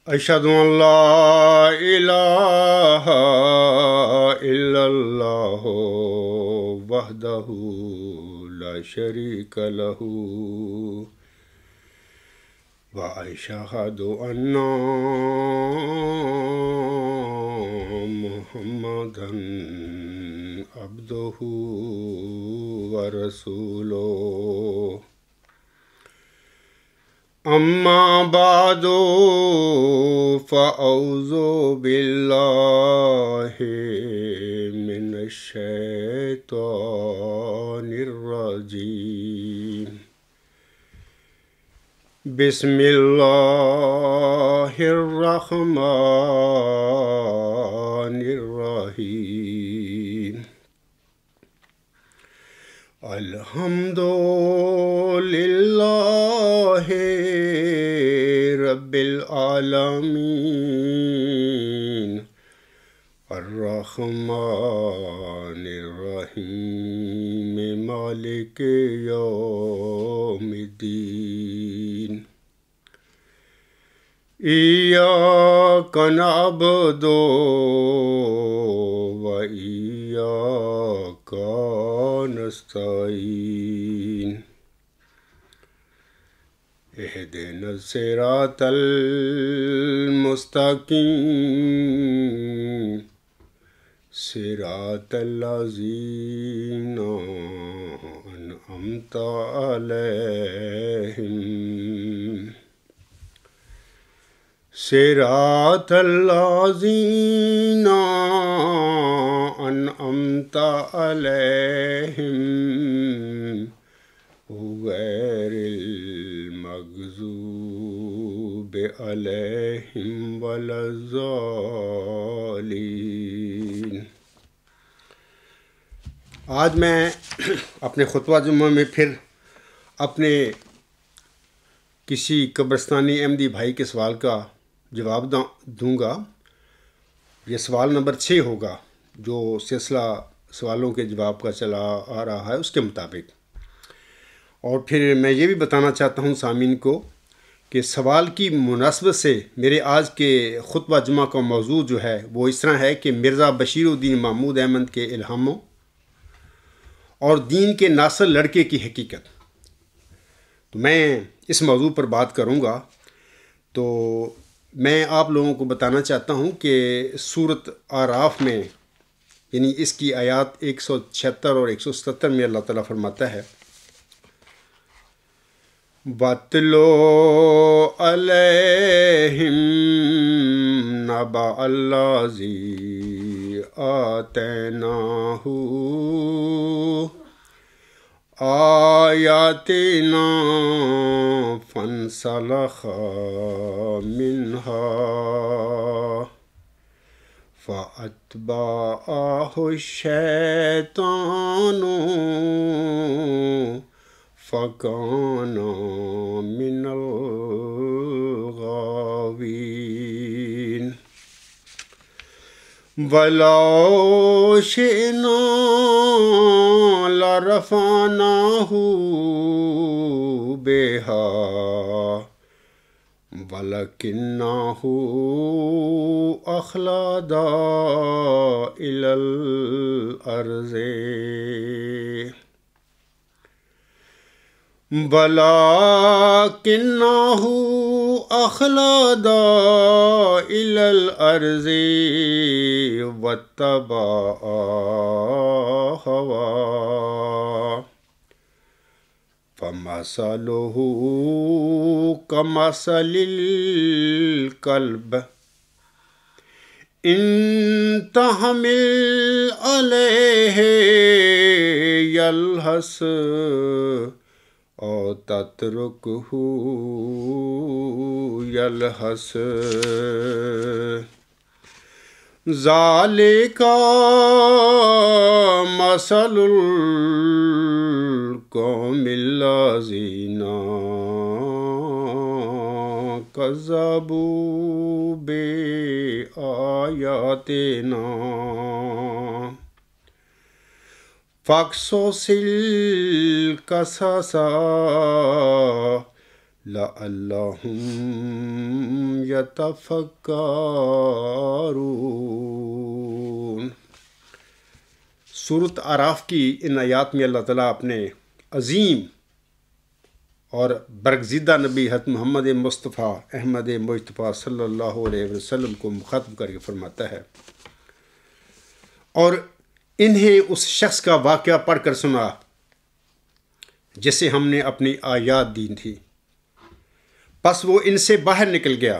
أشهد أن لا إله إلا الله وحده لا شريك له وأشهد أن محمدا عبده ورسوله أما بعد فأعوذ بالله من الشيطان الرجيم بسم الله الرحمن الرحيم الحمد لله رب العالمين الرحمن الرحيم مالك يوم الدين إياك نعبد وإياك نستعين اهدنا الصراط المستقيم صراط الذين أنعمت عليهم صراط الذين أنعمت عليهم غير المغضوب عليهم ولا الضالين۔ آج میں اپنے خطبہ جمعہ میں پھر اپنے کسی قبرستانی احمدی بھائی کے سوال کا جواب دوں گا۔ یہ سوال نمبر 6 ہوگا جو سلسلہ سوالوں کے جواب کا چلا آ رہا ہے اس کے مطابق۔ اور پھر میں یہ بھی بتانا چاہتا ہوں سامعین کو کہ سوال کی مناسبت سے میرے آج کے خطبہ جمعہ کا موضوع جو ہے وہ اس طرح ہے کہ مرزا بشیر الدین محمود احمد کے الہاموں اور دین کے ناصر لڑکے کی حقیقت۔ تو میں اس موضوع پر بات کروں گا۔ تو میں آپ لوگوں کو بتانا چاہتا ہوں کہ سورۃ اعراف میں یعنی اس کی آیات 176 اور 177 میں اللہ تعالیٰ فرماتا ہے وَاتْلُ عَلَيْهِمْ نَبَأَ الَّذِي آتَيْنَاهُ آيَاتِنَا فَانْسَلَخَ مِنْهَا فَأَتْبَعَهُ الشَّيْطَانُ فَكَانَ مِنَ الْغَاوِينَ وَلَوْ شِئْنَا لَرَفَعْنَاهُ بِهَا وَلَكِنَّهُ أَخْلَدَ إِلَى الْأَرْضِ وَلَكِنَّهُ أَخْلَدَ إِلَى الْأَرْضِ وَاتَّبَعَ هَوَاهُ فَمَثَلُهُ كَمَثَلِ الْكَلْبِ إِن تَحْمِلْ عَلَيْهِ يَلْهَثْ أَوْ تَتْرُكْهُ يَلْهَث ذَلِكَ مَثَلُ الْقَوْمِ الَّذِينَ كَذَّبُوا بِآيَاتِنَا فَاقْصُصِ الْقَصَصَ لعلہم یتفکرون۔ سورۃ اعراف کی ان آیات میں اللہ تعالیٰ اپنے عظیم اور برگزیدہ نبی حضرت محمد مصطفیٰ احمد مجتبیٰ صلی اللہ علیہ وسلم کو مخاطب کر کے فرماتا ہے، اور انہیں اس شخص کا واقعہ پڑھ کر سنا جسے ہم نے اپنی آیات دی تھی، پس وہ ان سے باہر نکل گیا،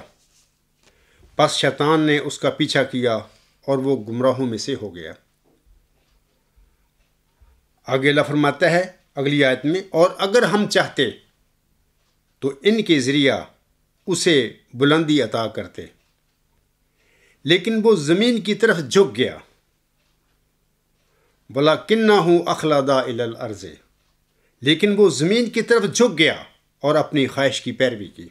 پس شیطان نے اس کا پیچھا کیا اور وہ گمراہوں میں سے ہو گیا۔ آگے اللہ فرماتا ہے اگلی آیت میں، اور اگر ہم چاہتے تو ان کے ذریعہ اسے بلندی عطا کرتے، لیکن وہ زمین کی طرف جھک گیا۔ وَلَكِنَّهُ أَخْلَدَ إِلَى الْأَرْضِ، لیکن وہ زمین کی طرف جھک گیا اور اپنی خواہش کی پیروی کی۔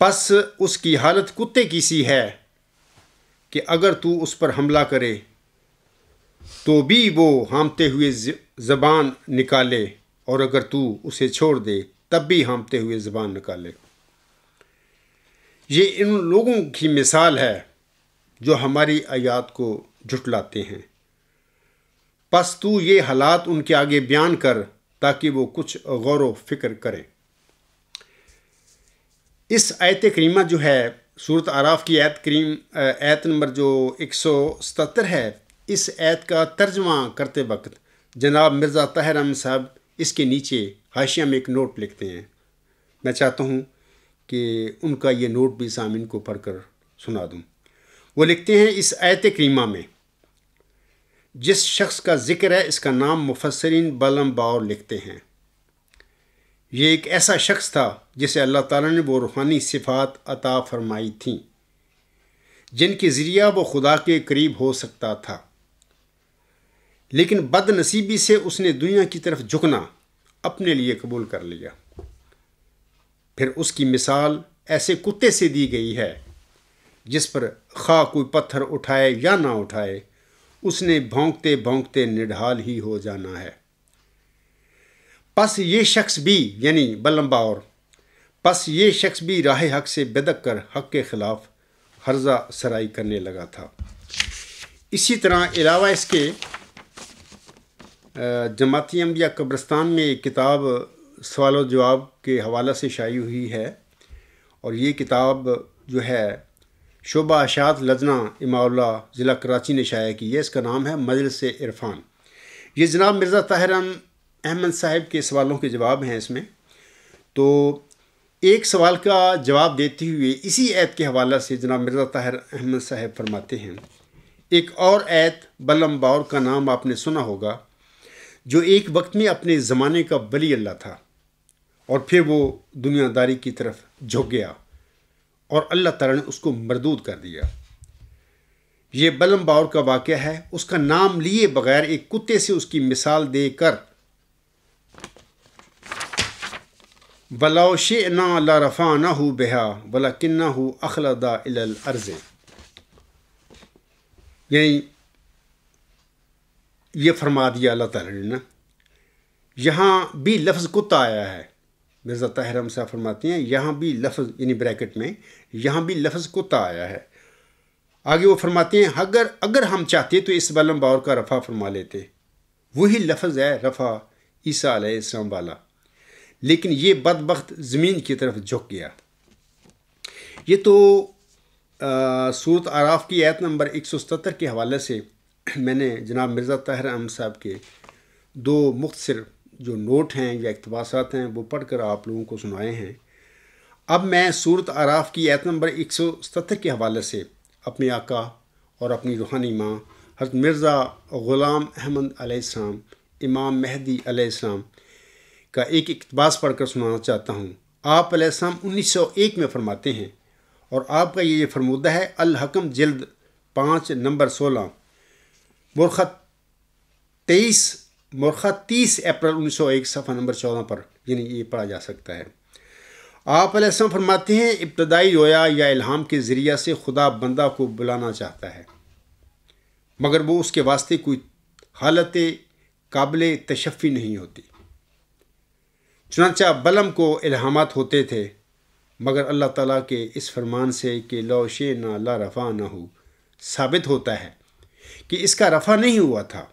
پس اس کی حالت کتے کی سی ہے کہ اگر تو اس پر حملہ کرے تو بھی وہ ہامتے ہوئے زبان نکالے، اور اگر تو اسے چھوڑ دے تب بھی ہامتے ہوئے زبان نکالے۔ یہ ان لوگوں کی مثال ہے جو ہماری آیات کو جھٹلاتے ہیں، پس تو یہ حالات ان کے آگے بیان کر تاکہ وہ کچھ غور و فکر کریں۔ اس آیت کریمہ جو ہے سورۃ اعراف کی آیت نمبر جو 177 ہے، اس آیت کا ترجمہ کرتے وقت جناب مرزا طاہر احمد صاحب اس کے نیچے حاشیہ میں ایک نوٹ لکھتے ہیں۔ میں چاہتا ہوں کہ ان کا یہ نوٹ بھی سامعین کو پڑھ کر سنا دوں۔ وہ لکھتے ہیں اس آیت کریمہ میں جس شخص کا ذکر ہے اس کا نام مفسرین بلم باور لکھتے ہیں۔ یہ ایک ایسا شخص تھا جسے اللہ تعالیٰ نے وہ روحانی صفات عطا فرمائی تھیں جن کے ذریعہ وہ خدا کے قریب ہو سکتا تھا، لیکن بد نصیبی سے اس نے دنیا کی طرف جھکنا اپنے لیے قبول کر لیا۔ پھر اس کی مثال ایسے کتے سے دی گئی ہے جس پر خواہ کوئی پتھر اٹھائے یا نہ اٹھائے، اس نے بھونکتے بھونکتے نڈھال ہی ہو جانا ہے۔ پس یہ شخص بھی یعنی بلم باور راہ حق سے بدک کر حق کے خلاف ہرزہ سرائی کرنے لگا تھا۔ اسی طرح علاوہ اس کے جماعتی انبیاء قبرستان میں ایک کتاب سوال و جواب کے حوالہ سے شائع ہوئی ہے، اور یہ کتاب جو ہے شعبہ اشاعت لجنہ اماء اللہ ضلع کراچی نے شائع کی ہے۔ اس کا نام ہے مجلس عرفان۔ یہ جناب مرزا طاہر احمد صاحب کے سوالوں کے جواب ہیں اس میں۔ تو ایک سوال کا جواب دیتے ہوئے اسی آیت کے حوالہ سے جناب مرزا طاہر احمد صاحب فرماتے ہیں، ایک اور آیت بلم باور کا نام آپ نے سنا ہوگا، جو ایک وقت میں اپنے زمانے کا ولی اللہ تھا اور پھر وہ دنیا داری کی طرف جھک گیا اور اللہ تعالیٰ نے اس کو مردود کر دیا۔ یہ بلم باور کا واقعہ ہے۔ اس کا نام لیے بغیر ایک کتے سے اس کی مثال دے کر وَلَوْ شِئْنَا لَرَفَعْنَاهُ بِهَا وَلَكِنَّهُ أَخْلَدَ إِلَى الْأَرْضِ، یعنی یہ فرما دیا اللہ تعالیٰ نے نا، یہاں بھی لفظ کتا آیا ہے۔ مرزا طاہر احمد صاحب فرماتے ہیں یہاں بھی لفظ یعنی بریکٹ میں یہاں بھی لفظ کتا آیا ہے۔ آگے وہ فرماتے ہیں اگر ہم چاہتے تو اس بلم باور کا رفع فرما لیتے، وہی لفظ ہے رفع عیسیٰ علیہ السلام والا، لیکن یہ بدبخت زمین کی طرف جھک گیا۔ یہ تو سورۃ اعراف کی آیت نمبر 177 کے حوالے سے میں نے جناب مرزا طاہر احمد صاحب کے دو مختصر جو نوٹ ہیں یا اقتباسات ہیں وہ پڑھ کر آپ لوگوں کو سنائے ہیں۔ اب میں سورۃ اعراف کی آیت نمبر 177 کے حوالے سے اپنے آقا اور اپنی روحانی ماں حضرت مرزا غلام احمد علیہ السلام امام مہدی علیہ السلام کا ایک اقتباس پڑھ کر سنانا چاہتا ہوں۔ آپ علیہ السلام 1901 میں فرماتے ہیں، اور آپ کا یہ فرمودہ ہے الحکم جلد 5 نمبر 16 مرخط 30 اپریل 1901 صفحہ نمبر 14 پر، یعنی یہ پڑھا جا سکتا ہے۔ آپ علیہ السلام فرماتے ہیں ابتدائی رویا یا الہام کے ذریعہ سے خدا بندہ کو بلانا چاہتا ہے، مگر وہ اس کے واسطے کوئی حالت قابل تشفی نہیں ہوتی۔ چنانچہ بلم کو الہامات ہوتے تھے، مگر اللہ تعالیٰ کے اس فرمان سے کہ لو شئنا لا رفعنہ ثابت ہوتا ہے کہ اس کا رفع نہیں ہوا تھا،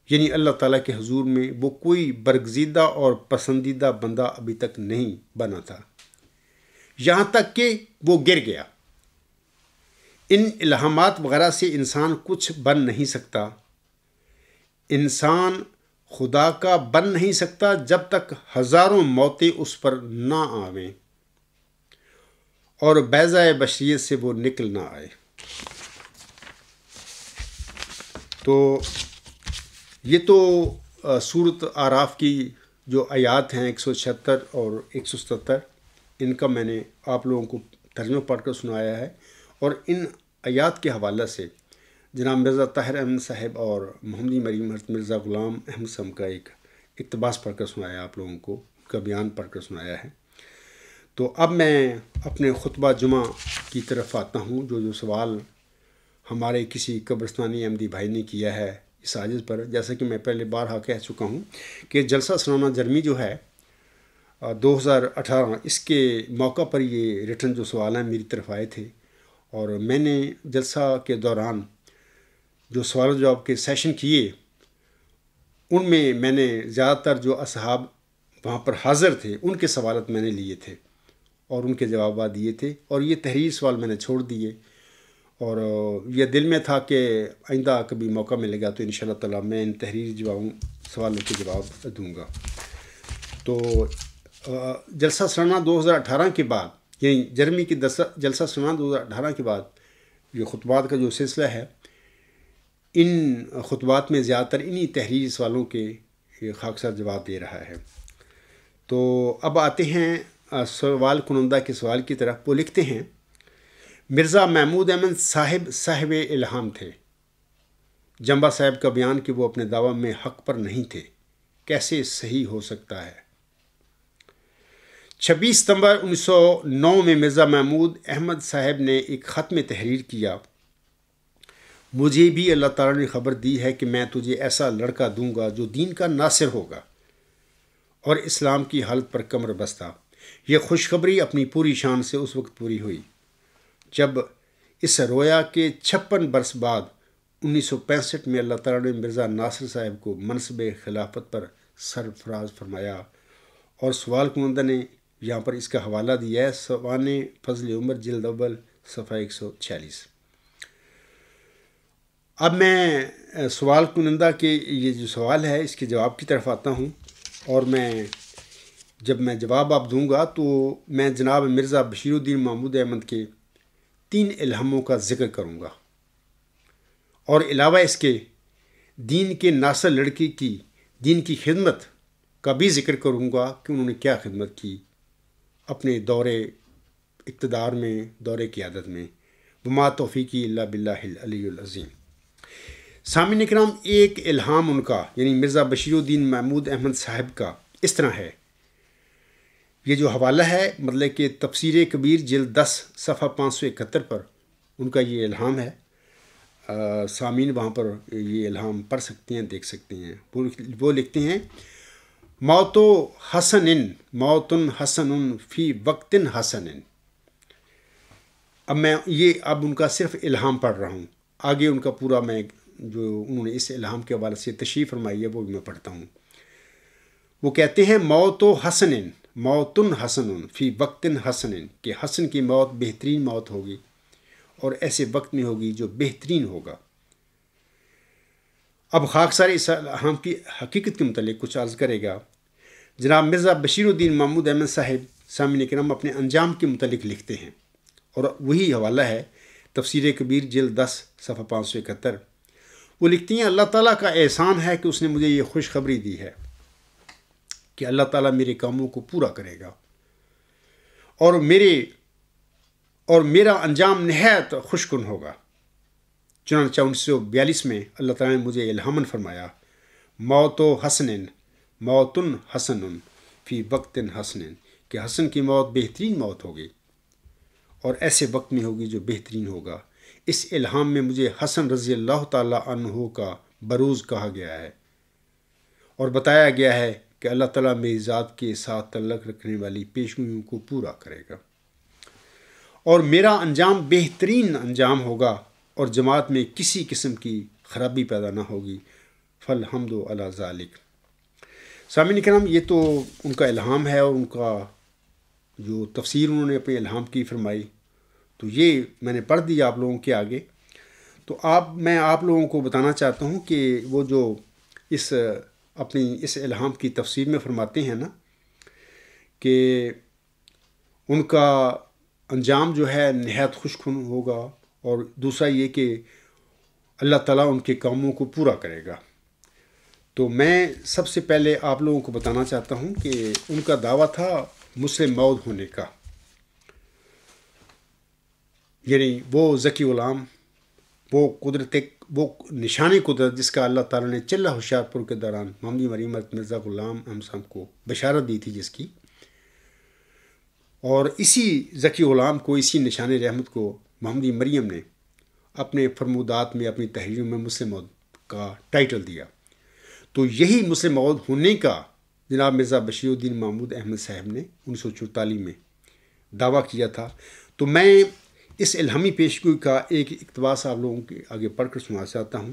یعنی اللہ تعالیٰ کے حضور میں وہ کوئی برگزیدہ اور پسندیدہ بندہ ابھی تک نہیں بنا تھا، یہاں تک کہ وہ گر گیا۔ ان الہامات وغیرہ سے انسان کچھ بن نہیں سکتا، انسان خدا کا بن نہیں سکتا جب تک ہزاروں موتیں اس پر نہ آویں اور بیضۂ بشریت سے وہ نکل نہ آئے۔ تو یہ تو سورۃ اعراف کی جو آیات ہیں 176 اور 177، ان کا میں نے آپ لوگوں کو ترجمہ پڑھ کر سنایا ہے، اور ان آیات کے حوالے سے جناب مرزا طاہر احمد صاحب اور محمدی مریم حضرت مرزا غلام احمد صاحب کا ایک اقتباس پڑھ کر سنایا، آپ لوگوں کو ان کا بیان پڑھ کر سنایا ہے۔ تو اب میں اپنے خطبہ جمعہ کی طرف آتا ہوں، جو سوال ہمارے کسی قبرستانی احمدی بھائی نے کیا ہے اس عاجز پر۔ جیسا کہ میں پہلے بارہا کہہ چکا ہوں کہ جلسہ سالانہ جرمی جو ہے 2018، اس کے موقع پر یہ ریٹن جو سوال ہیں میری طرف آئے تھے، اور میں نے جلسہ کے دوران جو سوال و جواب کے سیشن کیے، ان میں نے زیادہ تر جو اصحاب وہاں پر حاضر تھے ان کے سوالات میں نے لیے تھے اور ان کے جوابات دیے تھے، اور یہ تحریر سوال میں نے چھوڑ دیے، اور یہ دل میں تھا کہ آئندہ کبھی موقع ملے گا تو انشاءاللہ تعالیٰ میں ان تحریری سوالوں کے جواب دوں گا۔ تو جلسہ سالانہ 2018 کے بعد، یعنی جرمی کی جلسہ سالانہ 2018 کے بعد یہ خطبات کا جو سلسلہ ہے، ان خطبات میں زیادہ تر انہی تحریری سوالوں کے خاکسار جواب دے رہا ہے۔ تو اب آتے ہیں سوال کنندہ کے سوال کی طرف۔ وہ لکھتے ہیں، مرزا محمود احمد صاحب الہام تھے۔ جمبا صاحب کا بیان کہ وہ اپنے دعویٰ میں حق پر نہیں تھے، کیسے صحیح ہو سکتا ہے؟ 26 ستمبر 1909 میں مرزا محمود احمد صاحب نے ایک خط میں تحریر کیا، مجھے بھی اللہ تعالیٰ نے خبر دی ہے کہ میں تجھے ایسا لڑکا دوں گا جو دین کا ناصر ہوگا اور اسلام کی حالت پر کمر بستہ۔ یہ خوشخبری اپنی پوری شان سے اس وقت پوری ہوئی جب اس رویا کے 56 برس بعد 1965 میں اللہ تعالیٰ نے مرزا ناصر صاحب کو منصب خلافت پر سرفراز فرمایا، اور سوال کنندہ نے یہاں پر اس کا حوالہ دیا ہے، سوانح فضل عمر جلد اول صفحہ 146۔ اب میں سوال کنندہ کے یہ جو سوال ہے اس کے جواب کی طرف آتا ہوں، اور جب میں جواب آپ دوں گا تو میں جناب مرزا بشیر الدین محمود احمد کے 3 الہاموں کا ذکر کروں گا، اور علاوہ اس کے دین کے ناصر لڑکی کی دین کی خدمت کا بھی ذکر کروں گا کہ انہوں نے کیا خدمت کی اپنے دور اقتدار میں، دور قیادت میں۔ وما توفیقی الا باللہ العلی العظیم۔ سامعین کرام، ایک الہام ان کا یعنی مرزا بشیر الدین محمود احمد صاحب کا اس طرح ہے، یہ جو حوالہ ہے مطلب کہ تفسیر کبیر جلد 10 صفحہ 571 پر ان کا یہ الہام ہے۔ سامعین وہاں پر یہ الہام پڑھ سکتے ہیں، دیکھ سکتے ہیں۔ وہ لکھتے ہیں، موت موت حسن فی وقت حسن۔ اب ان کا صرف الہام پڑھ رہا ہوں، آگے ان کا پورا میں جو انہوں نے اس الہام کے حوالے سے تشریح فرمائی ہے وہ بھی میں پڑھتا ہوں۔ وہ کہتے ہیں، موت حسن فی وقت حسن، کہ حسن کی موت بہترین موت ہوگی اور ایسے وقت میں ہوگی جو بہترین ہوگا۔ اب خاکسار اس الہام کی حقیقت کے متعلق کچھ عرض کرے گا۔ جناب مرزا بشیر الدین محمود احمد صاحب سامعین کرام اپنے انجام کے متعلق لکھتے ہیں، اور وہی حوالہ ہے تفسیر کبیر جلد 10 صفحہ 571۔ وہ لکھتی ہیں، اللہ تعالیٰ کا احسان ہے کہ اس نے مجھے یہ خوشخبری دی ہے کہ اللہ تعالیٰ میرے کاموں کو پورا کرے گا، اور میرا انجام نہایت خوشکن ہوگا۔ چنانچہ 1942 میں اللہ تعالیٰ نے مجھے الہاماً فرمایا، موت حسن فی وقت حسن، کہ حسن کی موت بہترین موت ہوگی اور ایسے وقت میں ہوگی جو بہترین ہوگا۔ اس الہام میں مجھے حسن رضی اللہ تعالیٰ عنہ کا بروز کہا گیا ہے اور بتایا گیا ہے کہ اللہ تعالیٰ میری ذات کے ساتھ تعلق رکھنے والی پیشگوئیوں کو پورا کرے گا اور میرا انجام بہترین انجام ہوگا اور جماعت میں کسی قسم کی خرابی پیدا نہ ہوگی۔ فالحمد علی ذالک۔ سامعین کرام، یہ تو ان کا الہام ہے اور ان کا جو تفسیر انہوں نے اپنے الہام کی فرمائی، تو یہ میں نے پڑھ دیا آپ لوگوں کے آگے۔ تو میں آپ لوگوں کو بتانا چاہتا ہوں کہ وہ جو اپنی اس الہام کی تفسیر میں فرماتے ہیں نا کہ ان کا انجام جو ہے نہایت خوشگوار ہوگا، اور دوسرا یہ کہ اللہ تعالیٰ ان کے کاموں کو پورا کرے گا۔ تو میں سب سے پہلے آپ لوگوں کو بتانا چاہتا ہوں کہ ان کا دعویٰ تھا مسلم موعود ہونے کا، یعنی وہ ذکی غلام، وہ نشانی قدرت جس کا اللہ تعالیٰ نے چلہ ہوشیار پور کے دوران محمدی مریم مرزا غلام احمد صاحب کو بشارت دی تھی، جس کی، اور اسی ذکی غلام کو، اسی نشان رحمت کو محمدی مریم نے اپنے فرمودات میں، اپنی تحریروں میں مسلم موعود کا ٹائٹل دیا۔ تو یہی مسلم موعود ہونے کا جناب مرزا بشیر الدین محمود احمد صاحب نے 1944 میں دعویٰ کیا تھا۔ تو میں اس الہامی پیشگوئی کا ایک اقتباس آپ لوگوں کے آگے پڑھ کر سنا چاہتا ہوں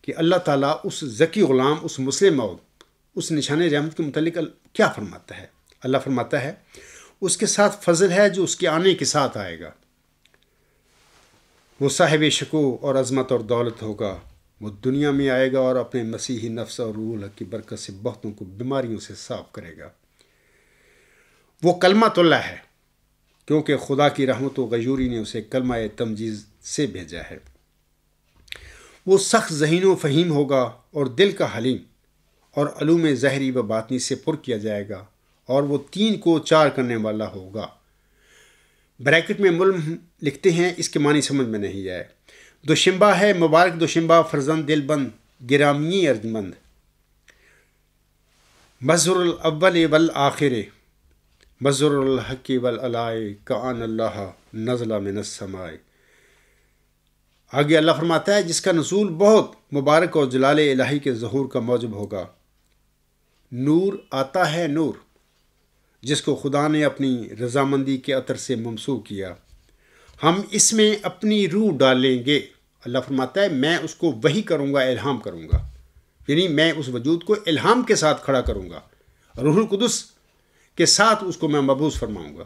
کہ اللہ تعالیٰ اس ذکی غلام، اس مسلم موعود، اس نشان رحمت کے متعلق کیا فرماتا ہے۔ اللہ فرماتا ہے اس کے ساتھ فضل ہے جو اس کے آنے کے ساتھ آئے گا، وہ صاحب شکو اور عظمت اور دولت ہوگا، وہ دنیا میں آئے گا اور اپنے مسیحی نفس اور روح الحق کی برکت سے بہتوں کو بیماریوں سے صاف کرے گا۔ وہ کلمۃ اللہ ہے کیونکہ خدا کی رحمت و غیوری نے اسے کلمہ تمجید سے بھیجا ہے۔ وہ سخت ذہین و فہیم ہوگا اور دل کا حلیم، اور علوم ظاہری و باطنی سے پر کیا جائے گا، اور وہ 3 کو 4 کرنے والا ہوگا۔ بریکٹ میں ملم لکھتے ہیں، اس کے معنی سمجھ میں نہیں آئے۔ دوشنبہ ہے مبارک دوشنبہ، فرزند دل بند گرامی ارجمند، مظہر الاول والآخر، مظہر الحق والعلاء، کان اللہ نزل من السماء۔ آگے اللہ فرماتا ہے جس کا نزول بہت مبارک اور جلال الہی کے ظہور کا موجب ہوگا۔ نور آتا ہے نور، جس کو خدا نے اپنی رضامندی کے عطر سے ممسوح کیا، ہم اس میں اپنی روح ڈالیں گے۔ اللہ فرماتا ہے میں اس کو وحی کروں گا، الہام کروں گا، یعنی میں اس وجود کو الہام کے ساتھ کھڑا کروں گا، روح القدس کے ساتھ اس کو میں مبعوث فرماؤں گا،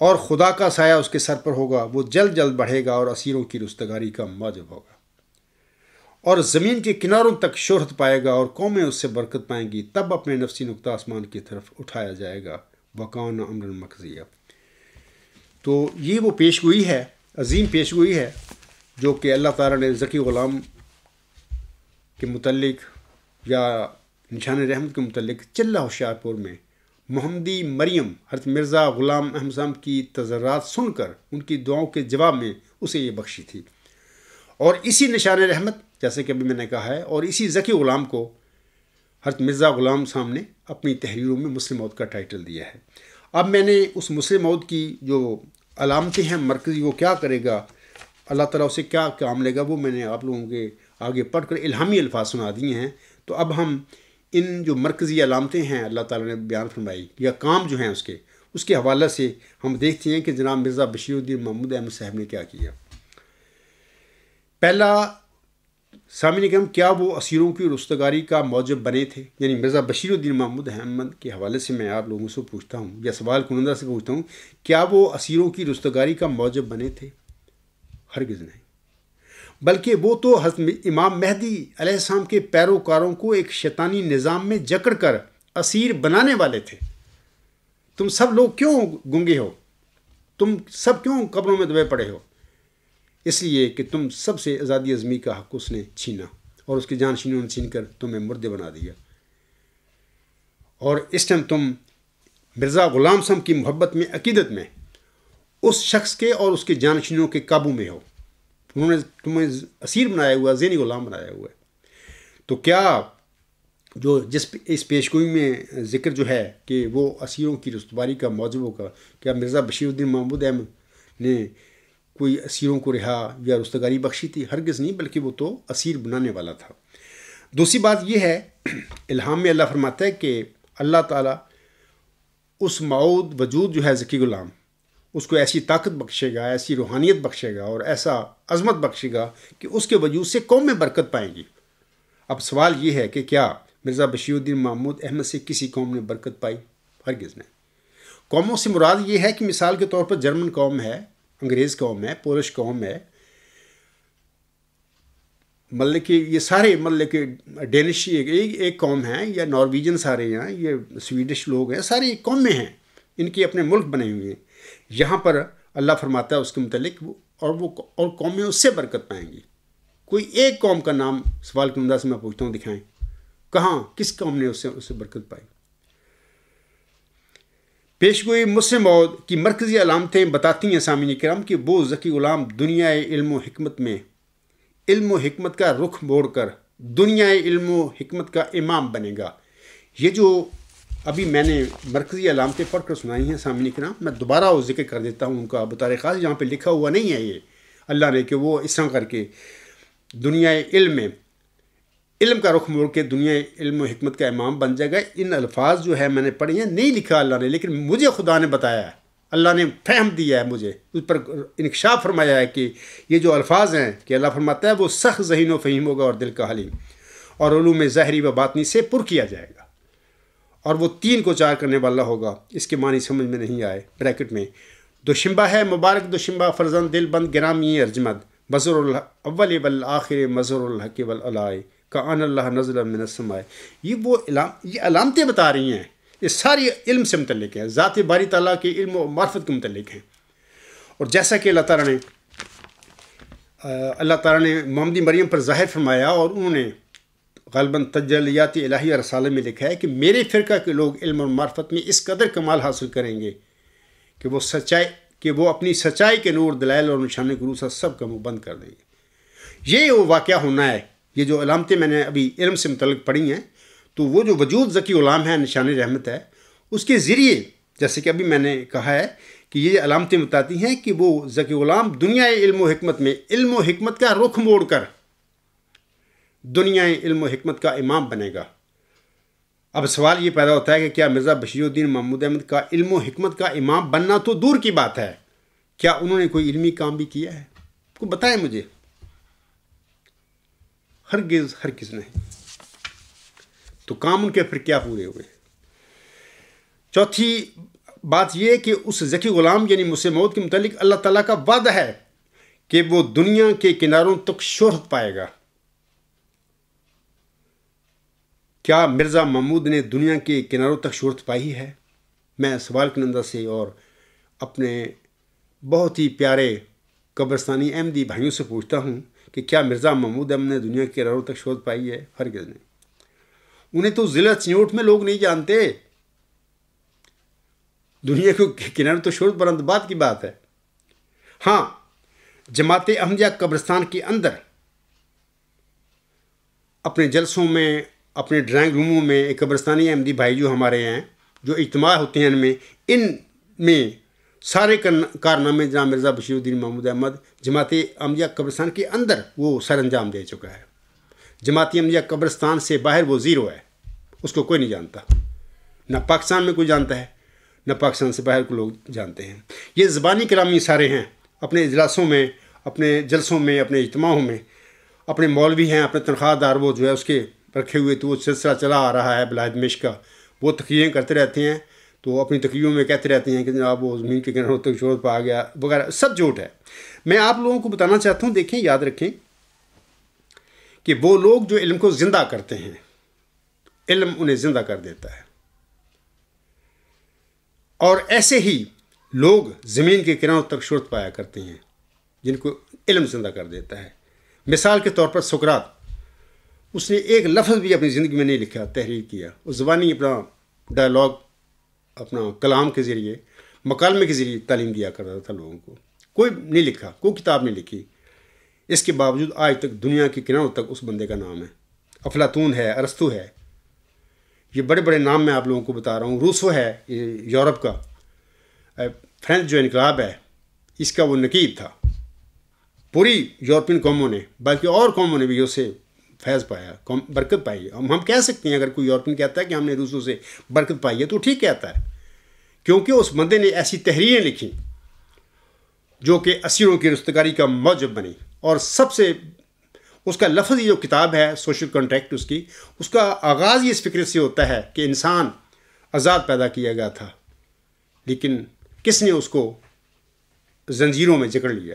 اور خدا کا سایہ اس کے سر پر ہوگا، وہ جلد جلد بڑھے گا اور اسیروں کی رستگاری کا موجب ہوگا، اور زمین کے کناروں تک شہرت پائے گا اور قومیں اس سے برکت پائیں گی، تب اپنے نفسی نقطہ آسمان کی طرف اٹھایا جائے گا، وکان امر مقضیہ۔ تو یہ وہ پیشگوئی ہے، عظیم پیشگوئی ہے، جو کہ اللہ تعالیٰ نے ذکی غلام کے متعلق یا نشان رحمت کے متعلق چلہ ہوشیار پور میں محمدی مریم حضرت مرزا غلام احمد صاحب کی تضرعات سن کر ان کی دعاؤں کے جواب میں اسے یہ بخشی تھی، اور اسی نشان رحمت، جیسے کہ ابھی میں نے کہا ہے، اور اسی ذکی غلام کو حضرت مرزا غلام صاحب نے اپنی تحریروں میں مسلم موعود کا ٹائٹل دیا ہے۔ اب میں نے اس مسلم موعود کی جو علامتیں ہیں مرکزی، وہ کیا کرے گا، اللہ تعالیٰ اسے کیا کام لے گا، وہ میں نے آپ لوگوں کے آگے پڑھ کر الہامی الفاظ سنا دیے ہیں۔ تو اب ہم ان جو مرکزی علامتیں ہیں اللہ تعالیٰ نے بیان فرمائی، یا کام جو ہیں اس کے حوالے سے ہم دیکھتے ہیں کہ جناب مرزا بشیر الدین محمود احمد صاحب نے کیا کیا۔ پہلا، سامعین کرام، کیا وہ اسیروں کی رستگاری کا موجب بنے تھے؟ یعنی مرزا بشیر الدین محمود احمد کے حوالے سے میں آپ لوگوں سے پوچھتا ہوں، یا سوال کنندہ سے پوچھتا ہوں، کیا وہ اسیروں کی رستگاری کا موجب بنے تھے؟ ہرگز نہیں، بلکہ وہ تو حضرت امام مہدی علیہ السلام کے پیروکاروں کو ایک شیطانی نظام میں جکڑ کر اسیر بنانے والے تھے۔ تم سب لوگ کیوں گنگے ہو؟ تم سب کیوں قبروں میں دبے پڑے ہو؟ اس لیے کہ تم سب سے آزادی ازمی کا حق اس نے چھینا، اور اس کی جانشینوں نے چھین کر تمہیں مردے بنا دیا، اور اس ٹائم تم مرزا غلام صاحب کی محبت میں، عقیدت میں اس شخص کے اور اس کے جانشینوں کے قابو میں ہو۔ انہوں نے تمہیں اسیر بنایا ہوا، ذہنی غلام بنایا ہوا ہے۔ تو کیا جو اس پیشگوئی میں ذکر جو ہے کہ وہ اسیروں کی رستگاری کا موجب ہوگا، کیا مرزا بشیر الدین محمود احمد نے کوئی اسیروں کو رہا یا رستگاری بخشی تھی؟ ہرگز نہیں، بلکہ وہ تو اسیر بنانے والا تھا۔ دوسری بات یہ ہے، الہام میں اللہ فرماتا ہے کہ اللہ تعالیٰ اس معود وجود جو ہے ذکی غلام، اس کو ایسی طاقت بخشے گا، ایسی روحانیت بخشے گا اور ایسا عظمت بخشے گا کہ اس کے وجود سے قومیں برکت پائیں گی۔ اب سوال یہ ہے کہ کیا مرزا بشیر الدین محمود احمد سے کسی قوم نے برکت پائی؟ ہرگز نہیں۔ قوموں سے مراد یہ ہے کہ مثال کے طور پر جرمن قوم ہے، انگریز قوم ہے، پولش قوم ہے، مطلب کہ یہ سارے مطلب کہ ڈینش ایک قوم ہے، یا نارویجن سارے ہیں، یہ سویڈش لوگ ہیں، ساری قومیں ہیں، ان کے اپنے ملک بنے ہوئے ہیں۔ یہاں پر اللہ فرماتا ہے اس کے متعلق اور قومیں اس سے برکت پائیں گی۔ کوئی ایک قوم کا نام سوال کے انداز سے میں پوچھتا ہوں دکھائیں، کہاں کس قوم نے اس سے برکت پائی؟ پیشگوئی مسلم موعود کی مرکزی علامتیں بتاتی ہیں سامعین کرام کہ وہ ذکی غلام دنیا علم و حکمت میں علم و حکمت کا رخ موڑ کر دنیا علم و حکمت کا امام بنے گا۔ یہ جو ابھی میں نے مرکزی علامتیں پڑھ کر سنائی ہیں سامعین کرام، میں دوبارہ وہ ذکر کر دیتا ہوں ان کا بطور خاص، جہاں پہ لکھا ہوا نہیں ہے یہ اللہ نے کہ وہ اس طرح کر کے دنیا علم میں علم کا رخ موڑ کے دنیا علم و حکمت کا امام بن جائے گا۔ ان الفاظ جو ہے میں نے پڑھی ہیں، نہیں لکھا اللہ نے، لیکن مجھے خدا نے بتایا ہے، اللہ نے فہم دیا ہے، مجھے اس پر انکشاف فرمایا ہے کہ یہ جو الفاظ ہیں کہ اللہ فرماتا ہے وہ سخت ذہین و فہیم ہوگا اور دل کا حلیم، اور علوم ظاہری و باطنی سے پر کیا جائے گا، اور وہ 3 کو 4 کرنے والا ہوگا۔ اس کے معنی سمجھ میں نہیں آئے، بریکٹ میں دوشنبہ ہے مبارک دوشنبہ فرزند دل بند گرامی ارجمد بزر الاول والآخر مظہر الحق والعلاء کان اللہ نزل من السماء۔ یہ علامتیں بتا رہی ہیں، یہ ساری علم سے متعلق ہیں، ذات باری تعالیٰ کے علم و معرفت کے متعلق ہیں۔ اور جیسا کہ اللہ تعالیٰ نے محمدی مریم پر ظاہر فرمایا، اور انہوں نے غالباً تجلیات الہی اور رسالہ میں لکھا ہے کہ میرے فرقہ کے لوگ علم اور معرفت میں اس قدر کمال حاصل کریں گے کہ وہ اپنی سچائی کے نور دلائل اور نشان گروسا سب کا منہ بند کر دیں گے۔ یہ وہ واقعہ ہونا ہے۔ یہ جو علامتیں میں نے ابھی علم سے متعلق پڑھی ہیں، تو وہ جو وجود ذکی غلام ہے، نشان رحمت ہے، اس کے ذریعے جیسے کہ ابھی میں نے کہا ہے کہ یہ علامتیں بتاتی ہیں کہ وہ ذکی غلام دنیا علم و حکمت میں علم و حکمت کا رخ موڑ کر دنیا علم و حکمت کا امام بنے گا۔ اب سوال یہ پیدا ہوتا ہے کہ کیا مرزا بشیر الدین محمود احمد کا علم و حکمت کا امام بننا تو دور کی بات ہے، کیا انہوں نے کوئی علمی کام بھی کیا ہے؟ کو بتائیں مجھے۔ ہرگز نہیں۔ تو کام ان کے پھر کیا پورے ہوئے؟ چوتھی بات یہ کہ اس ذکی غلام یعنی مسلم موعود کے متعلق اللہ تعالیٰ کا وعدہ ہے کہ وہ دنیا کے کناروں تک شہرت پائے گا۔ کیا مرزا محمود نے دنیا کے کناروں تک شہرت پائی ہے؟ میں سوال کے انداز سے اور اپنے بہت ہی پیارے قبرستانی احمدی بھائیوں سے پوچھتا ہوں کہ کیا مرزا محمود احمد نے دنیا کے کناروں تک شہرت پائی ہے؟ ہرگز نہیں۔ انہیں تو ضلع چنوٹ میں لوگ نہیں جانتے، دنیا کے کنارے تو شہرت بلند بات کی بات ہے۔ ہاں، جماعت احمدیہ قبرستان کے اندر اپنے جلسوں میں، اپنے ڈرائنگ روموں میں، ایک قبرستانی احمدی بھائی جو ہمارے ہیں، جو اجتماع ہوتے ہیں ان میں سارے کارنامے جناب مرزا بشیر الدین محمود احمد جماعت احمدیہ قبرستان کے اندر وہ سر انجام دے چکا ہے۔ جماعت احمدیہ قبرستان سے باہر وہ زیرو ہے، اس کو کوئی نہیں جانتا، نہ پاکستان میں کوئی جانتا ہے، نہ پاکستان سے باہر کو لوگ جانتے ہیں۔ یہ زبانی کلامی سارے ہیں، اپنے اجلاسوں میں، اپنے جلسوں میں، اپنے اجتماعوں میں، اپنے مولوی ہیں، اپنے تنخواہ دار وہ جو ہے اس کے رکھے ہوئے، تو وہ سلسلہ چلا آ رہا ہے بلاد مشق کا، وہ تقریریں کرتے رہتے ہیں، تو اپنی تقریروں میں کہتے رہتے ہیں کہ جناب وہ زمین کے کناروں تک شہرت پا گیا وغیرہ، سب جھوٹ ہے۔ میں آپ لوگوں کو بتانا چاہتا ہوں، دیکھیں، یاد رکھیں کہ وہ لوگ جو علم کو زندہ کرتے ہیں، علم انہیں زندہ کر دیتا ہے، اور ایسے ہی لوگ زمین کے کناروں تک شہرت پایا کرتے ہیں جن کو علم زندہ کر دیتا ہے۔ مثال کے طور پر سقراط، اس نے ایک لفظ بھی اپنی زندگی میں نہیں لکھا، تحریر کیا، اس زبانی اپنا ڈائلاگ، اپنا کلام کے ذریعے، مکالمے کے ذریعے تعلیم دیا کرتا تھا لوگوں کو، کوئی نہیں لکھا، کوئی کتاب نہیں لکھی۔ اس کے باوجود آج تک دنیا کے کناروں تک اس بندے کا نام ہے۔ افلاطون ہے، ارسطو ہے، یہ بڑے بڑے نام میں آپ لوگوں کو بتا رہا ہوں۔ روسو ہے، یہ یورپ کا، فرینچ جو انقلاب ہے اس کا وہ نقیب تھا۔ پوری یورپین قوموں نے، بلکہ اور قوموں نے بھی اسے فیض پایا، برکت پائی. ہم کہہ سکتے ہیں اگر کوئی یورپین کہتا ہے کہ ہم نے روسوں سے برکت پائی ہے تو ٹھیک کہتا ہے، کیونکہ اس بندے نے ایسی تحریریں لکھی جو کہ اسیروں کی رستگاری کا موجب بنی. اور سب سے اس کا لفظی جو کتاب ہے سوشل کانٹریکٹ، اس کا آغاز ہی اس فکر سے ہوتا ہے کہ انسان آزاد پیدا کیا گیا تھا، لیکن کس نے اس کو زنجیروں میں جکڑ لیا.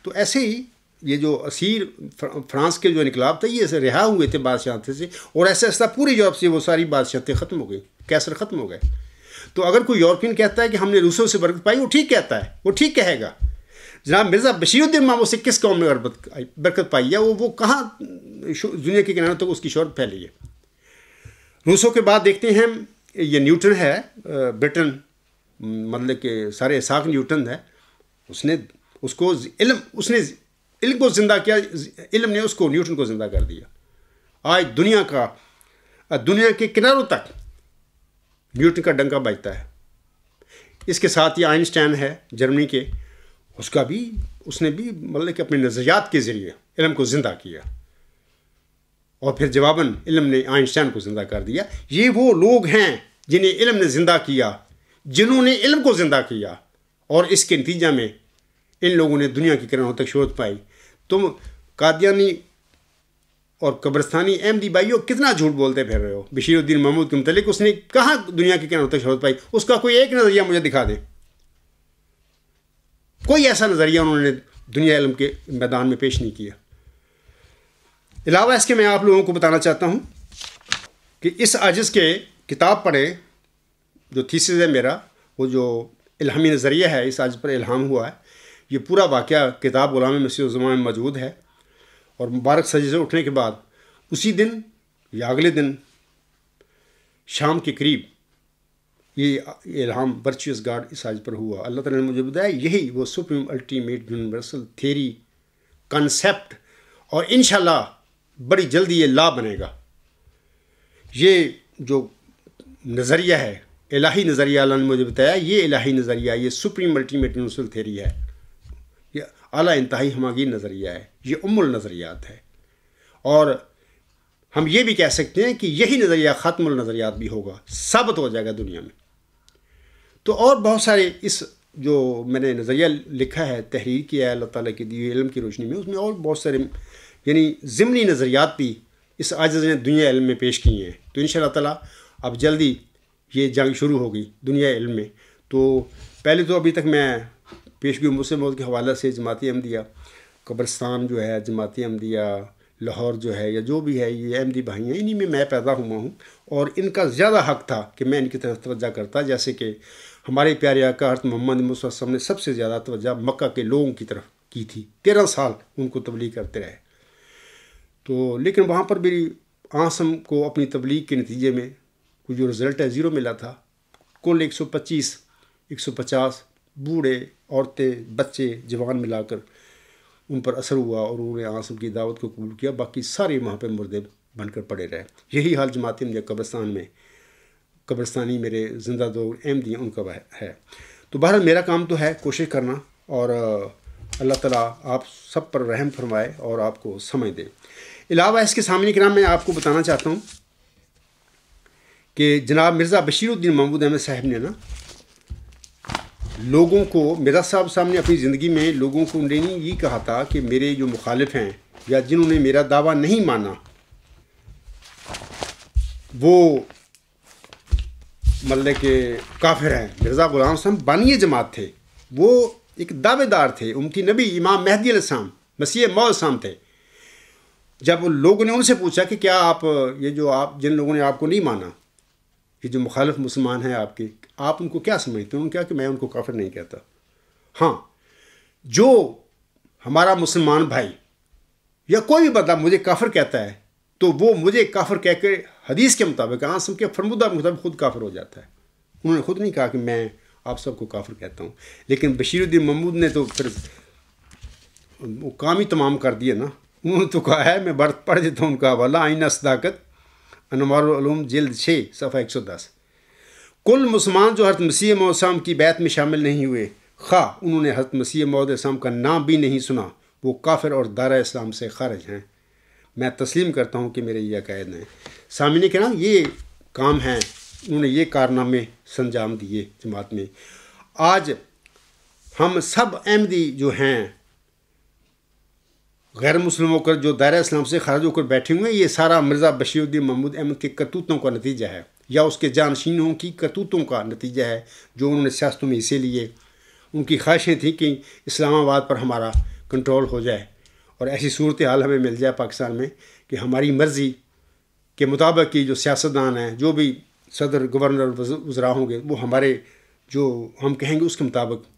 تو ایسے ہی یہ جو اسیر فرانس کے جو انقلاب تھا یہ ایسے رہا ہوئے تھے بادشاہتے سے، اور ایسا ایسا پوری یورپ سے وہ ساری بادشاہتیں ختم ہو گئی، کیسر ختم ہو گئے. تو اگر کوئی یورپین کہتا ہے کہ ہم نے روسوں سے برکت پائی، وہ ٹھیک کہتا ہے، وہ ٹھیک کہے گا. جناب مرزا بشیر الدین محمود سے کس قوم نے برکت پائی ہے؟ وہ کہاں دنیا کے کناروں تک اس کی شہرت پھیلی ہے. روسوں کے بعد دیکھتے ہیں یہ نیوٹن ہے، برٹن، مطلب کہ سارے اسحاق نیوٹن ہے. اس کو علم کو زندہ کیا، علم نے اس کو نیوٹن کو زندہ کر دیا. آج دنیا کے کناروں تک نیوٹن کا ڈنکا بجتا ہے. اس کے ساتھ یہ آئنسٹائن ہے جرمنی کے، اس نے بھی مطلب کہ اپنے نظریات کے ذریعے علم کو زندہ کیا، اور پھر جواباً علم نے آئنسٹائن کو زندہ کر دیا. یہ وہ لوگ ہیں جنہیں علم نے زندہ کیا، جنہوں نے علم کو زندہ کیا، اور اس کے نتیجہ میں ان لوگوں نے دنیا کی کناروں تک شہرت پائی. تم قادیانی اور قبرستانی احمدی بھائیوں کتنا جھوٹ بولتے پھر رہے ہو بشیر الدین محمود کے متعلق. اس نے کہاں دنیا کی کناروں تک شہرت پائی؟ اس کا کوئی ایک نظریہ مجھے دکھا دے. کوئی ایسا نظریہ انہوں نے دنیا علم کے میدان میں پیش نہیں کیا. علاوہ اس کے میں آپ لوگوں کو بتانا چاہتا ہوں کہ اس عاجز کے کتاب پڑھیں، جو تھیسس ہے میرا، وہ جو الہامی نظریہ ہے، اس عاجز پر الہام ہوا ہے. یہ پورا واقعہ کتاب غلام مسیح الزمان میں موجود ہے. اور مبارک سجدے سے اٹھنے کے بعد اسی دن یا اگلے دن شام کے قریب یہ الہام ورچوئس گاڈ اس عاجز پر ہوا. اللہ تعالیٰ نے مجھے بتایا یہی وہ supreme ultimate universal theory concept, اور انشاءاللہ بڑی جلدی یہ لا بنے گا. یہ جو نظریہ ہے، الہی نظریہ، اللہ نے مجھے بتایا یہ الہی نظریہ، یہ سپریم الٹیمیٹ یونیورسل تھیری ہے، یہ اعلیٰ انتہائی ہماگیر نظریہ ہے، یہ النظریات ہے. اور ہم یہ بھی کہہ سکتے ہیں کہ یہی نظریہ ختم النظریات بھی ہوگا، ثابت ہو جائے گا دنیا میں. تو اور بہت سارے اس جو میں نے نظریہ لکھا ہے، تحریر کیا ہے اللہ تعالیٰ کے دیے علم کی روشنی میں، اس میں اور بہت سارے یعنی ضمنی نظریات بھی اس عاجز نے دنیا علم میں پیش کیے ہیں. تو انشاءاللہ تعالیٰ اب جلدی یہ جنگ شروع ہوگی دنیا علم میں. تو پہلے تو ابھی تک میں پیشگوئی مسلم موت کے حوالے سے جماعت احمدیہ قبرستان جو ہے، جماعت احمدیہ لاہور جو ہے، یا جو بھی ہے، یہ احمدی بھائی ہیں، انہی میں پیدا ہوا ہوں، اور ان کا زیادہ حق تھا کہ میں ان کی طرف توجہ کرتا، جیسے کہ ہمارے پیارے آقا حضرت محمد مصطفیٰ صلی اللہ علیہ وسلم نے سب سے زیادہ توجہ مکہ کے لوگوں کی طرف کی تھی. 13 سال ان کو تبلیغ کرتے رہے. تو لیکن وہاں پر بھی آسم کو اپنی تبلیغ کے نتیجے میں کچھ جو رزلٹ ہے 0 ملا تھا. کل 150 بوڑھے، عورتیں، بچے، جوان ملا کر ان پر اثر ہوا، اور انہوں نے آسم کی دعوت کو قبول کیا. باقی سارے وہاں پہ مردے بن کر پڑے رہے. یہی حال جماعت احمدیہ قبرستان میں، قبرستانی میرے زندہ دو احمدی ان کا ہے. تو بہرحال میرا کام تو ہے کوشش کرنا، اور اللہ تعالیٰ آپ سب پر رحم فرمائے اور آپ کو سمجھ دے. علاوہ اس کے سامنے کرام میں آپ کو بتانا چاہتا ہوں کہ جناب مرزا بشیر الدین محمود احمد صاحب نے لوگوں کو، مرزا صاحب سامنے اپنی زندگی میں لوگوں کو انہوں نے یہ کہا تھا کہ میرے جو مخالف ہیں یا جنہوں نے میرا دعویٰ نہیں مانا، وہ مطلب کہ کافر ہیں. مرزا غلام صاحب بانی جماعت تھے، وہ ایک دعوے دار تھے، امتی نبی امام مہدی علیہ السلام، مسیح موعود السلام تھے. جب لوگوں نے ان سے پوچھا کہ کیا آپ یہ جو آپ جن لوگوں نے آپ کو نہیں مانا، یہ جو مخالف مسلمان ہیں آپ کے، آپ ان کو کیا سمجھتے ہیں؟ انہوں نے کہا کہ میں ان کو کافر نہیں کہتا. ہاں، جو ہمارا مسلمان بھائی یا کوئی بھی بندہ مجھے کافر کہتا ہے تو وہ مجھے کافر کہہ کے حدیث کے مطابق، آسم کے فرمودہ کے مطابق خود کافر ہو جاتا ہے. انہوں نے خود نہیں کہا کہ میں آپ سب کو کافر کہتا ہوں. لیکن بشیر الدین محمود نے تو پھر وہ کام ہی تمام کر دیا نا. انہوں نے تو کہا ہے، میں پڑھ دیتا ہوں ان کا حوالہ، آئینہ صداقت، انوار العلوم، جلد 6 صفحہ 110. کل مسلمان جو حضرت مسیح موعود السلام کی بیعت میں شامل نہیں ہوئے، خواہ انہوں نے حضرت مسیح موعود السلام کا نام بھی نہیں سنا، وہ کافر اور دائرہ اسلام سے خارج ہیں. میں تسلیم کرتا ہوں کہ میرے یہ عقائد ہیں۔ سامعین کرام، یہ کام ہیں، انہوں نے یہ کارنامے سنجام دیے جماعت میں۔ آج ہم سب احمدی جو ہیں، غیر مسلم ہو کر جو دائرہ اسلام سے خارج ہو کر بیٹھے ہوئے ہیں، یہ سارا مرزا بشیر الدین محمود احمد کے کرتوتوں کا نتیجہ ہے، یا اس کے جانشینوں کی کرتوتوں کا نتیجہ ہے، جو انہوں نے سیاستوں میں حصے لیے۔ ان کی خواہشیں تھیں کہ اسلام آباد پر ہمارا کنٹرول ہو جائے اور ایسی صورتحال ہمیں مل جائے پاکستان میں کہ ہماری مرضی کے مطابق کی جو سیاستدان ہیں، جو بھی صدر، گورنر، وزراء ہوں گے، وہ ہمارے جو ہم کہیں گے اس کے مطابق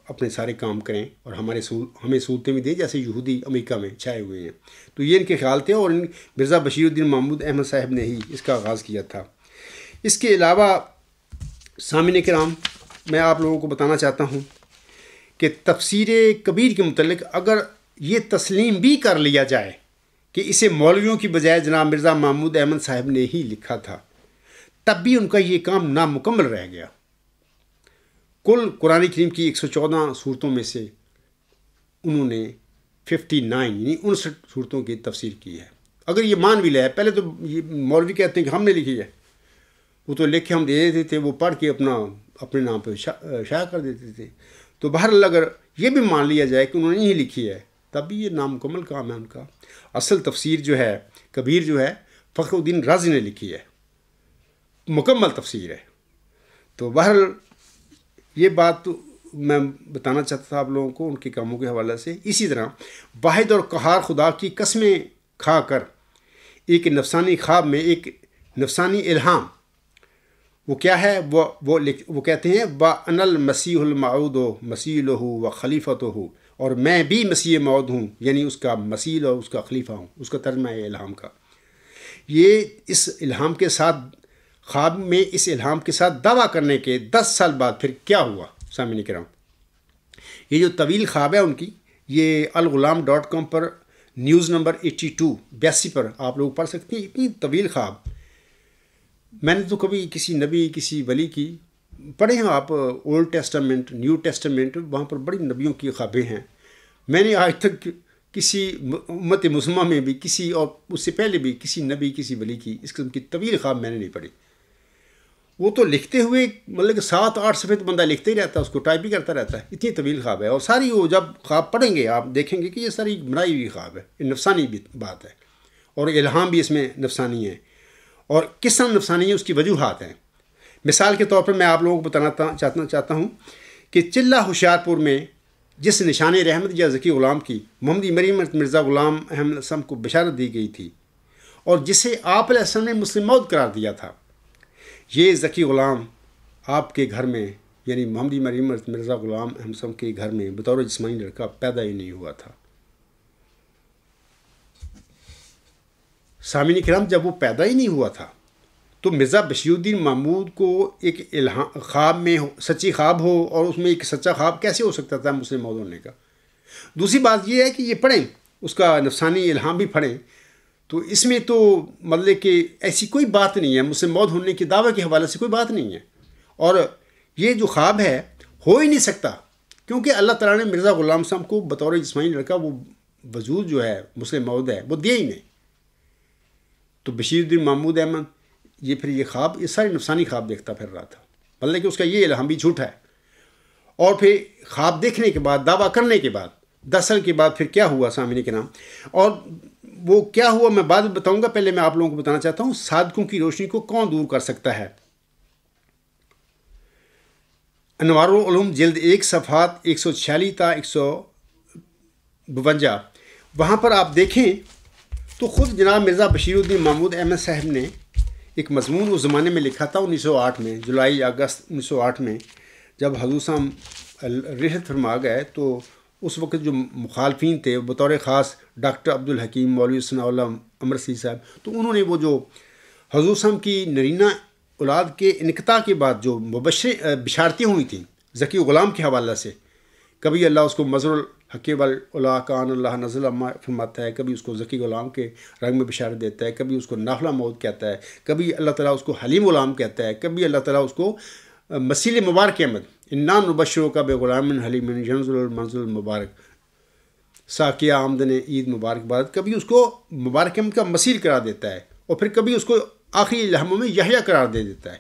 اپنے سارے کام کریں اور ہمیں سہولتیں بھی دیں، جیسے یہودی امریکہ میں چھائے ہوئے ہیں۔ تو یہ ان کے خیال تھے، اور مرزا بشیر الدین محمود احمد صاحب نے ہی اس کا آغاز کیا تھا۔ اس کے علاوہ سامعین کرام، میں آپ لوگوں کو بتانا چاہتا ہوں کہ تفسیر کبیر کے متعلق اگر یہ تسلیم بھی کر لیا جائے کہ اسے مولویوں کی بجائے جناب مرزا محمود احمد صاحب نے ہی لکھا تھا، تب بھی ان کا یہ کام نامکمل رہ گیا۔ کل قرآن کریم کی 114 صورتوں میں سے انہوں نے 59 یعنی 59 صورتوں کی تفسیر کی ہے۔ اگر یہ مان بھی لے، پہلے تو یہ مولوی کہتے ہیں کہ ہم نے لکھی ہے، وہ تو لکھ کے ہم دے دیتے تھے، وہ پڑھ کے اپنے نام پہ شائع کر دیتے تھے۔ تو بہرحال اگر یہ بھی مان لیا جائے کہ انہوں نے ہی لکھی ہے، تب بھی یہ نامکمل کام ہے ان کا۔ اصل تفسیر جو ہے کبیر جو ہے فخر الدین رازی نے لکھی ہے، مکمل تفسیر ہے۔ تو بہرحال یہ بات تو میں بتانا چاہتا تھا آپ لوگوں کو ان کے کاموں کے حوالے سے۔ اسی طرح واحد اور قہار خدا کی قسمیں کھا کر ایک نفسانی خواب میں ایک نفسانی الہام، وہ کیا ہے، وہ کہتے ہیں وَأَنَا الْمَسِيحُ الْمَوْعُودُ مَسِيحُهُ وَخَلِيفَتُهُ، اور میں بھی مسیح موعود ہوں، یعنی اس کا مسیح اور اس کا خلیفہ ہوں۔ اس کا ترجمہ ہے الہام کا۔ یہ اس الہام کے ساتھ، خواب میں اس الہام کے ساتھ دعویٰ کرنے کے 10 سال بعد پھر کیا ہوا سامعین کرام؟ یہ جو طویل خواب ہے ان کی، یہ الغلام.com پر نیوز نمبر 82 پر آپ لوگ پڑھ سکتے ہیں۔ اتنی طویل خواب میں نے تو کبھی کسی نبی، کسی ولی کی پڑھے ہیں آپ، اولڈ ٹیسٹامنٹ، نیو ٹیسٹامنٹ، وہاں پر بڑی نبیوں کی خوابیں ہیں۔ میں نے آج تک کسی امت مسلمہ میں بھی کسی، اور اس سے پہلے بھی کسی نبی، کسی ولی کی اس قسم کی طویل خواب میں نے نہیں پڑھی۔ وہ تو لکھتے ہوئے مطلب کہ 7-8 صفحے تو بندہ لکھتے ہی رہتا ہے، اس کو ٹائپ ہی کرتا رہتا ہے، اتنی طویل خواب ہے۔ اور ساری وہ جب خواب پڑھیں گے آپ دیکھیں گے کہ یہ ساری بنائی ہوئی خواب ہے، یہ نفسانی بھی بات ہے، اور الہام بھی اس میں نفسانی ہے، اور کس طرح نفسانی ہے اس کی وجوہات ہیں۔ مثال کے طور پر میں آپ لوگوں کو بتانا چاہتا ہوں کہ چلہ ہوشیارپور میں جس نشان رحمت یا ذکی غلام کی محمدی مریم مرزا غلام احمد السلام کو بشارت دی گئی تھی، اور جسے آپ علیہ السلام نے مسلم موعود قرار دیا تھا، یہ ذکی غلام آپ کے گھر میں یعنی محمدی مریم مرزا غلام احمد السلام کے گھر میں بطور جسمانی لڑکا پیدا ہی نہیں ہوا تھا۔ سامعین کرام، جب وہ پیدا ہی نہیں ہوا تھا تو مرزا بشیر الدین محمود کو ایک خواب میں سچی خواب ہو، اور اس میں ایک سچا خواب کیسے ہو سکتا تھا مسلم موعود ہونے کا؟ دوسری بات یہ ہے کہ یہ پڑھیں، اس کا نفسانی الہام بھی پڑھیں، تو اس میں تو مطلب کہ ایسی کوئی بات نہیں ہے، مسلم موعود ہونے کے دعوے کے حوالے سے کوئی بات نہیں ہے، اور یہ جو خواب ہے ہو ہی نہیں سکتا، کیونکہ اللہ تعالیٰ نے مرزا غلام صاحب کو بطور جسمانی لڑکا وہ وجود جو ہے مسلم موعود ہے وہ دیا ہی نہیں۔ تو بشیر الدین محمود احمد یہ پھر یہ خواب، یہ ساری نفسانی خواب دیکھتا پھر رہا تھا، مطلب کہ اس کا یہ الہام بھی جھوٹا ہے۔ اور پھر خواب دیکھنے کے بعد، دعویٰ کرنے کے بعد 10 سال کے بعد پھر کیا ہوا سامعین کے نام، اور وہ کیا ہوا میں بعد میں بتاؤں گا۔ پہلے میں آپ لوگوں کو بتانا چاہتا ہوں صادقوں کی روشنی کو کون دور کر سکتا ہے۔ انوار العلوم جلد 1 صفحات 146 تا 152، وہاں پر آپ دیکھیں تو خود جناب مرزا بشیر الدین محمود احمد صاحب نے ایک مضمون اس زمانے میں لکھا تھا 1908 میں، جولائی اگست 1908 میں، جب حضور صاحب رحلت فرما گئے، تو اس وقت جو مخالفین تھے بطور خاص ڈاکٹر عبدالحکیم، مولوی ثناء اللہ امرسی صاحب، تو انہوں نے وہ جو حضور صاحب کی نرینہ اولاد کے انقطاع کے بعد جو بشارتیں ہوئی تھیں ذکی غلام کے حوالے سے، کبھی اللہ اس کو مظہر الحق والا کان اللہ نزل فرماتا ہے، کبھی اس کو ذکی غلام کے رنگ میں بشارت دیتا ہے، کبھی اس کو نافلہ موعود کہتا ہے، کبھی اللہ تعالیٰ اس کو حلیم غلام کہتا ہے، کبھی اللہ تعالیٰ اس کو مسیل مبارک احمد انا نبشرک بغلام حلیم ینزل المنزل المبارک، ساقیہ آمدن عید مبارکباد، کبھی اس کو مبارک کا مسیل قرار دیتا ہے اور پھر کبھی اس کو آخری الہاموں میں یحییٰ قرار دے دیتا ہے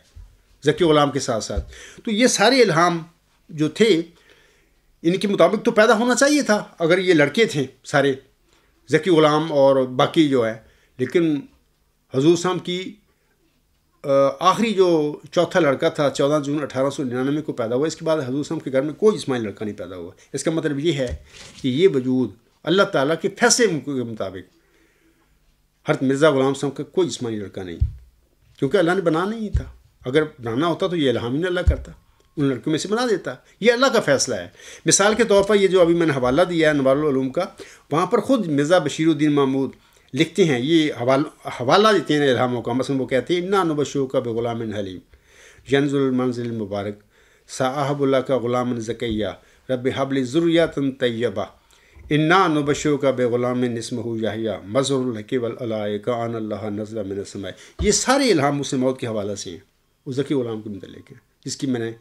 ذکی غلام کے ساتھ ساتھ۔ تو یہ سارے الہام جو تھے ان کے مطابق تو پیدا ہونا چاہیے تھا اگر یہ لڑکے تھے سارے، ذکی غلام اور باقی جو ہے، لیکن حضور صاحب کی آخری جو چوتھا لڑکا تھا 14 جون 1899 کو پیدا ہوا، اس کے بعد حضور صاحب کے گھر میں کوئی جسمانی لڑکا نہیں پیدا ہوا۔ اس کا مطلب یہ ہے کہ یہ وجود اللہ تعالیٰ کے فیصلے کے مطابق حضرت مرزا غلام صاحب کا کوئی جسمانی لڑکا نہیں، کیونکہ اللہ نے بنانا نہیں تھا۔ اگر بنانا ہوتا تو یہ الہام ہی نہ اللہ کرتا، ان لڑکوں میں سے بنا دیتا۔ یہ اللہ کا فیصلہ ہے۔ مثال کے طور پر یہ جو ابھی میں نے حوالہ دیا ہے انوار العلوم کا، وہاں پر خود مرزا بشیر الدین محمود لکھتے ہیں، یہ حوالہ دیتے ہیں الہاموں کا۔ مثلا وہ کہتے ہیں انا نبشرک بغلام حلیم ینزل المنزل المبارک صاحب اللہ کا غلام زکیہ رب حب لی ذریۃ طیبہ انا نبشرک بغلام اسمہ یحییٰ مظہر الحق والعلائق ان اللہ نزل من السماء۔ یہ سارے الہام مسلم موعود کے حوالہ سے ہیں، اس ذکی غلام کے متعلق ہیں، جس کی میں نے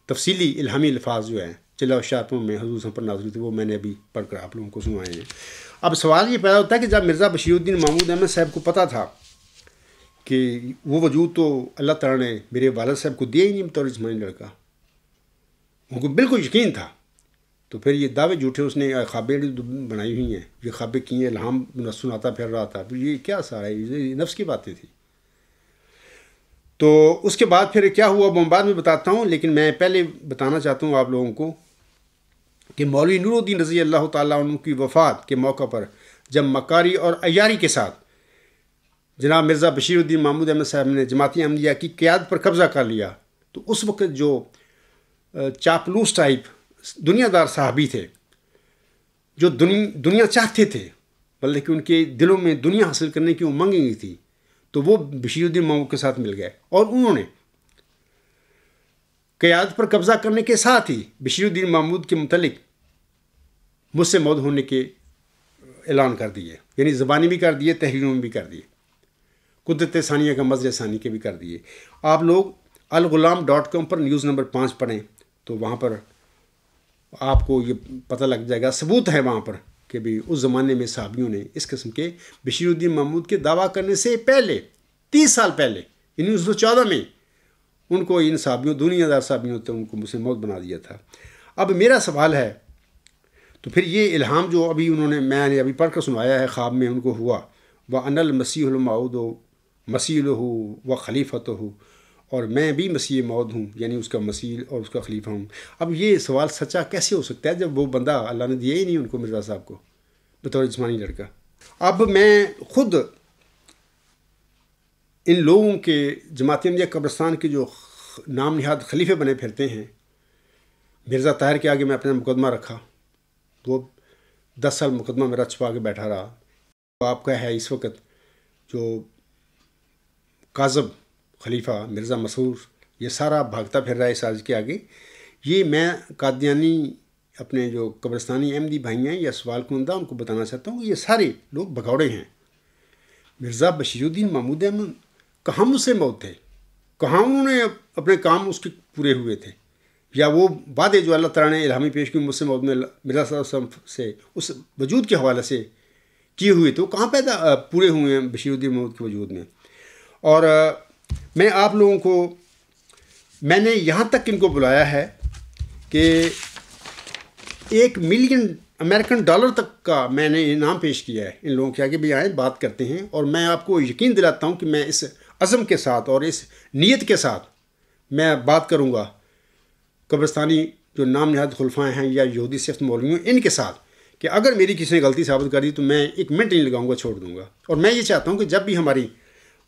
تفصیلی الہامی الفاظ جو ہیں چلا اشاعتوں میں حضور صاحب پر نازل تھے وہ میں نے ابھی پڑھ کر آپ لوگوں کو سنوائے ہیں۔ اب سوال یہ پیدا ہوتا ہے کہ جب مرزا بشیر الدین محمود احمد صاحب کو پتہ تھا کہ وہ وجود تو اللہ تعالیٰ نے میرے والد صاحب کو دیا ہی نہیں بطور جسمانی لڑکا، ان کو بالکل یقین تھا، تو پھر یہ دعوے جھوٹے اس نے خوابیں بنائی ہوئی ہیں، یہ خوابیں کی ہیں، الہام سناتا پھر رہا تھا، پھر یہ کیا سارا ہے، یہ نفس کی باتیں تھیں۔ تو اس کے بعد پھر کیا ہوا وہ بعد میں بتاتا ہوں، لیکن میں پہلے بتانا چاہتا ہوں آپ لوگوں کو کہ مولوی نور الدین رضی اللہ تعالیٰ عنہ کی وفات کے موقع پر جب مکاری اور عیاری کے ساتھ جناب مرزا بشیر الدین محمود احمد صاحب نے جماعت احمدیہ کی قیادت پر قبضہ کر لیا، تو اس وقت جو چاپلوس ٹائپ دنیا دار صحابی تھے جو دنیا چاہتے تھے بلکہ ان کے دلوں میں دنیا حاصل کرنے کی امنگ نہیں تھی، تو وہ بشیر الدین محمود کے ساتھ مل گئے اور انہوں نے قیادت پر قبضہ کرنے کے ساتھ ہی بشیر الدین محمود کے متعلق مجھ سے موعود ہونے کے اعلان کر دیے، یعنی زبانی بھی کر دیے، تحریروں میں بھی کر دیے، قدرت ثانیہ کا مظہر ثانی کے بھی کر دیے۔ آپ لوگ الغلام.com پر نیوز نمبر 5 پڑھیں تو وہاں پر آپ کو یہ پتہ لگ جائے گا، ثبوت ہے وہاں پر کہ بھی اس زمانے میں صحابیوں نے اس قسم کے بشیر الدین محمود کے دعویٰ کرنے سے پہلے 30 سال پہلے 1914 میں ان کو ان صحابیوں دنیا دار صحابیوں تھے ان کو مسلم موت بنا دیا تھا۔ اب میرا سوال ہے تو پھر یہ الہام جو ابھی میں نے ابھی پڑھ کر سنایا ہے خواب میں ان کو ہوا، وَأَنَا الْمَسِيحُ الْمَوْعُودُ مَسِيلُهُ وَخَلِيفَتُهُ، اور میں بھی مسیح موعود ہوں، یعنی اس کا مسیل اور اس کا خلیفہ ہوں۔ اب یہ سوال سچا کیسے ہو سکتا ہے جب وہ بندہ اللہ نے دیا ہی نہیں ان کو مرزا صاحب کو بطور جسمانی لڑکا۔ اب میں خود ان لوگوں کے جماعت احمدیہ قبرستان کے جو نام نہاد خلیفے بنے پھرتے ہیں، مرزا طاہر کے آگے میں اپنا مقدمہ رکھا، وہ 10 سال مقدمہ میرا چھپا کے بیٹھا رہا۔ آپ کا ہے اس وقت جو کاظم خلیفہ مرزا مسرور، یہ سارا بھاگتا پھر رہا ہے سازش کے آگے۔ یہ میں قادیانی اپنے جو قبرستانی احمدی بھائی ہیں یا سوال کنندہ ان کو بتانا چاہتا ہوں کہ یہ سارے لوگ بھگوڑے ہیں۔ مرزا بشیر الدین محمود احمد کہاں مجھ سے موعود تھے، کہاں انہوں نے اپنے کام اس کے پورے ہوئے تھے، یا وہ وعدے جو اللہ تعالیٰ نے الہامی پیش کی مجھ سے موعود میں مرزا صلی اللہ علیہ وسلم سے اس وجود کے حوالے سے کیے ہوئے تھے، وہ کہاں پورے ہوئے ہیں بشیر الدین محمود کے وجود میں۔ اور میں آپ لوگوں کو میں نے یہاں تک ان کو بلایا ہے کہ $1 ملین امریکن ڈالر تک کا میں نے انعام پیش کیا ہے ان لوگوں کے آگے بھی آئیں بات کرتے ہیں، اور میں آپ کو یقین دلاتا ہوں کہ میں اس عزم کے ساتھ اور اس نیت کے ساتھ میں بات کروں گا قبرستانی جو نام نہاد خلفائے ہیں یا یہودی صفت مولویوں ان کے ساتھ، کہ اگر میری کسی نے غلطی ثابت کر دی تو میں 1 منٹ نہیں لگاؤں گا، چھوڑ دوں گا۔ اور میں یہ چاہتا ہوں کہ جب بھی ہماری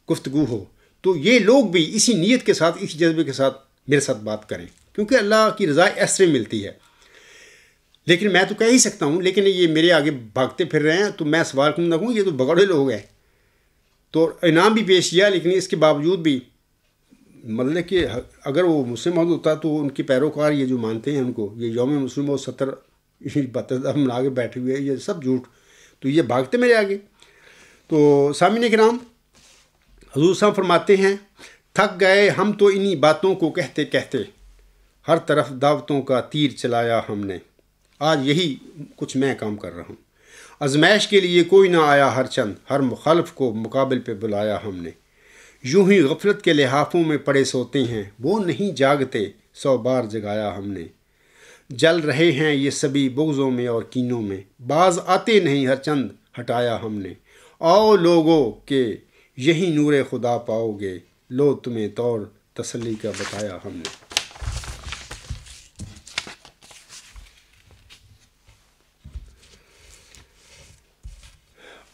گفتگو ہو تو یہ لوگ بھی اسی نیت کے ساتھ اسی جذبے کے ساتھ میرے ساتھ بات کریں، کیونکہ اللہ کی رضا ایسے ملتی ہے۔ لیکن میں تو کہہ ہی سکتا ہوں، لیکن یہ میرے آگے بھاگتے پھر رہے ہیں تو میں سوال کروں نہ کہوں یہ تو بگڑے لوگ ہیں، تو انعام بھی پیش کیا، لیکن اس کے باوجود بھی مطلب کہ اگر وہ مسلم موعود ہوتا تو ان کے پیروکار یہ جو مانتے ہیں ان کو یہ یوم مسلم موعود 72 منا کے بیٹھے ہوئے یہ سب جھوٹ، تو یہ بھاگتے میرے آگے۔ تو سامعین کرام، حضور صاحب فرماتے ہیں تھک گئے ہم تو انہی باتوں کو کہتے کہتے، ہر طرف دعوتوں کا تیر چلایا ہم نے، آج یہی کچھ میں کام کر رہا ہوں۔ آزمائش کے لیے کوئی نہ آیا ہر چند، ہر مخالف کو مقابل پہ بلایا ہم نے۔ یوں ہی غفلت کے لحافوں میں پڑے سوتے ہیں، وہ نہیں جاگتے 100 بار جگایا ہم نے۔ جل رہے ہیں یہ سبھی بغضوں میں اور کینوں میں، باز آتے نہیں ہر چند ہٹایا ہم نے۔ آؤ لوگوں کہ یہی نور خدا پاؤ گے، لو تمہیں طور تسلی کا بتایا ہم نے۔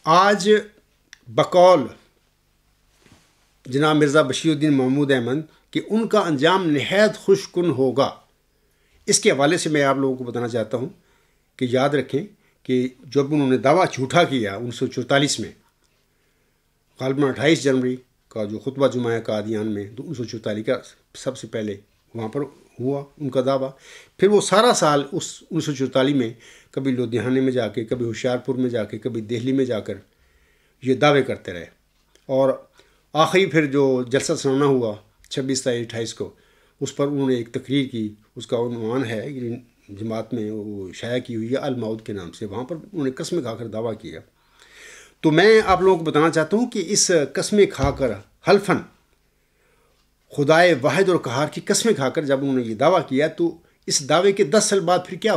آج بقول جناب مرزا بشیر الدین محمود احمد کہ ان کا انجام نہایت خوش کن ہوگا، اس کے حوالے سے میں آپ لوگوں کو بتانا چاہتا ہوں کہ یاد رکھیں کہ جب انہوں نے دعویٰ جھوٹا کیا 1944 میں، غالباً 28 جنوری کا جو خطبہ جمعہ ہے قادیان میں، 1944 کا سب سے پہلے وہاں پر ہوا ان کا دعویٰ۔ پھر وہ سارا سال اس 1944 میں کبھی لدھیانے میں جا کے، کبھی ہوشیارپور میں جا کے، کبھی دہلی میں جا کر یہ دعوے کرتے رہے، اور آخری پھر جو جلسہ سنانا ہوا 26 تاریخ 28 کو، اس پر انہوں نے ایک تقریر کی، اس کا عنوان ہے جماعت میں وہ شائع کی ہوئی ہے المعود کے نام سے، وہاں پر انہوں نے قسمیں کھا کر دعویٰ کیا۔ تو میں آپ لوگوں کو بتانا چاہتا ہوں کہ اس قسمیں کھا کر حلفاً خدائے واحد اور قہار کی قسمیں کھا کر جب انہوں نے یہ دعویٰ کیا، تو اس دعوے کے 10 سال بعد پھر کیا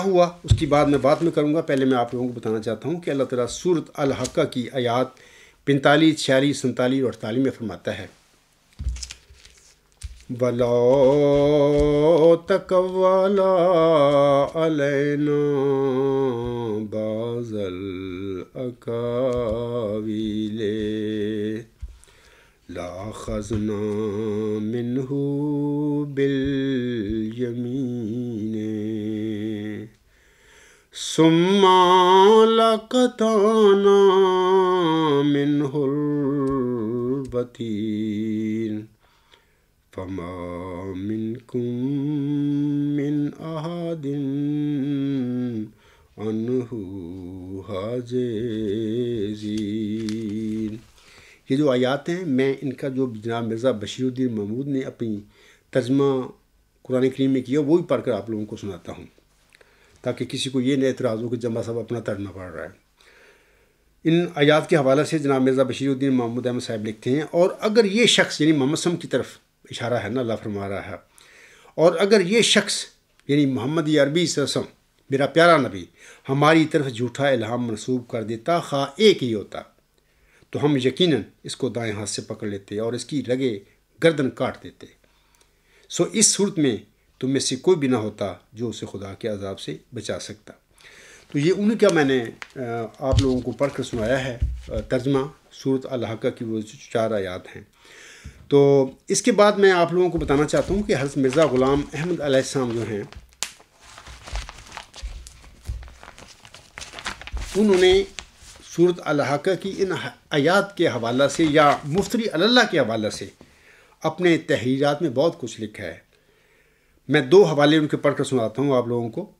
ہوا اس کی بات میں کروں گا۔ پہلے میں آپ لوگوں کو بتانا چاہتا ہوں کہ اللہ تعالیٰ سورۃ الحقہ کی آیات 45، 46، 47 اور 48 میں فرماتا ہے، وَلَوْ تَقَوَّلَ عَلَيْنَا بَعْضَ الْأَقَاوِيلِ لَأَخَذْنَا مِنْهُ بِالْيَمِينِ ثُمَّ لَقَطَعْنَا مِنْهُ الْوَتِينَ فَمَا مِنْكُمْ مِنْ أَحَدٍ عَنْهُ حَاجِزِينَ۔ یہ جو آیات ہیں، میں ان کا جو جناب مرزا بشیر الدین محمود نے اپنی ترجمہ قرآن کریم میں کیا وہی پڑھ کر آپ لوگوں کو سناتا ہوں، تاکہ کسی کو یہ نہ اعتراض ہو کہ جمع صاحب اپنا ترجمہ پڑھ رہا ہے۔ ان آیات کے حوالے سے جناب مرزا بشیر الدین محمود احمد صاحب لکھتے ہیں، اور اگر یہ شخص یعنی محمد صلی اللہ علیہ وسلم کی طرف اشارہ ہے نا، اللہ فرما رہا ہے، اور اگر یہ شخص یعنی محمد عربی صلی اللہ علیہ وسلم میرا پیارا نبی ہماری طرف جھوٹا الہام منسوب کر دیتا، خواہ ایک ہی ہوتا، تو ہم یقیناً اس کو دائیں ہاتھ سے پکڑ لیتے اور اس کی رگے گردن کاٹ دیتے۔ سو اس صورت میں تم میں سے کوئی بھی نہ ہوتا جو اسے خدا کے عذاب سے بچا سکتا۔ تو یہ ان کا میں نے آپ لوگوں کو پڑھ کر سنایا ہے ترجمہ سورۃ الحقہ کی وہ 4 آیات ہیں۔ تو اس کے بعد میں آپ لوگوں کو بتانا چاہتا ہوں کہ حضرت مرزا غلام احمد علیہ السلام جو ہیں، انہوں نے سورۃ الحقہ کی ان آیات کے حوالہ سے یا مفتری اللہ کے حوالہ سے اپنے تحریرات میں بہت کچھ لکھا ہے۔ میں 2 حوالے ان کے پڑھ کر سناتا ہوں آپ لوگوں کو۔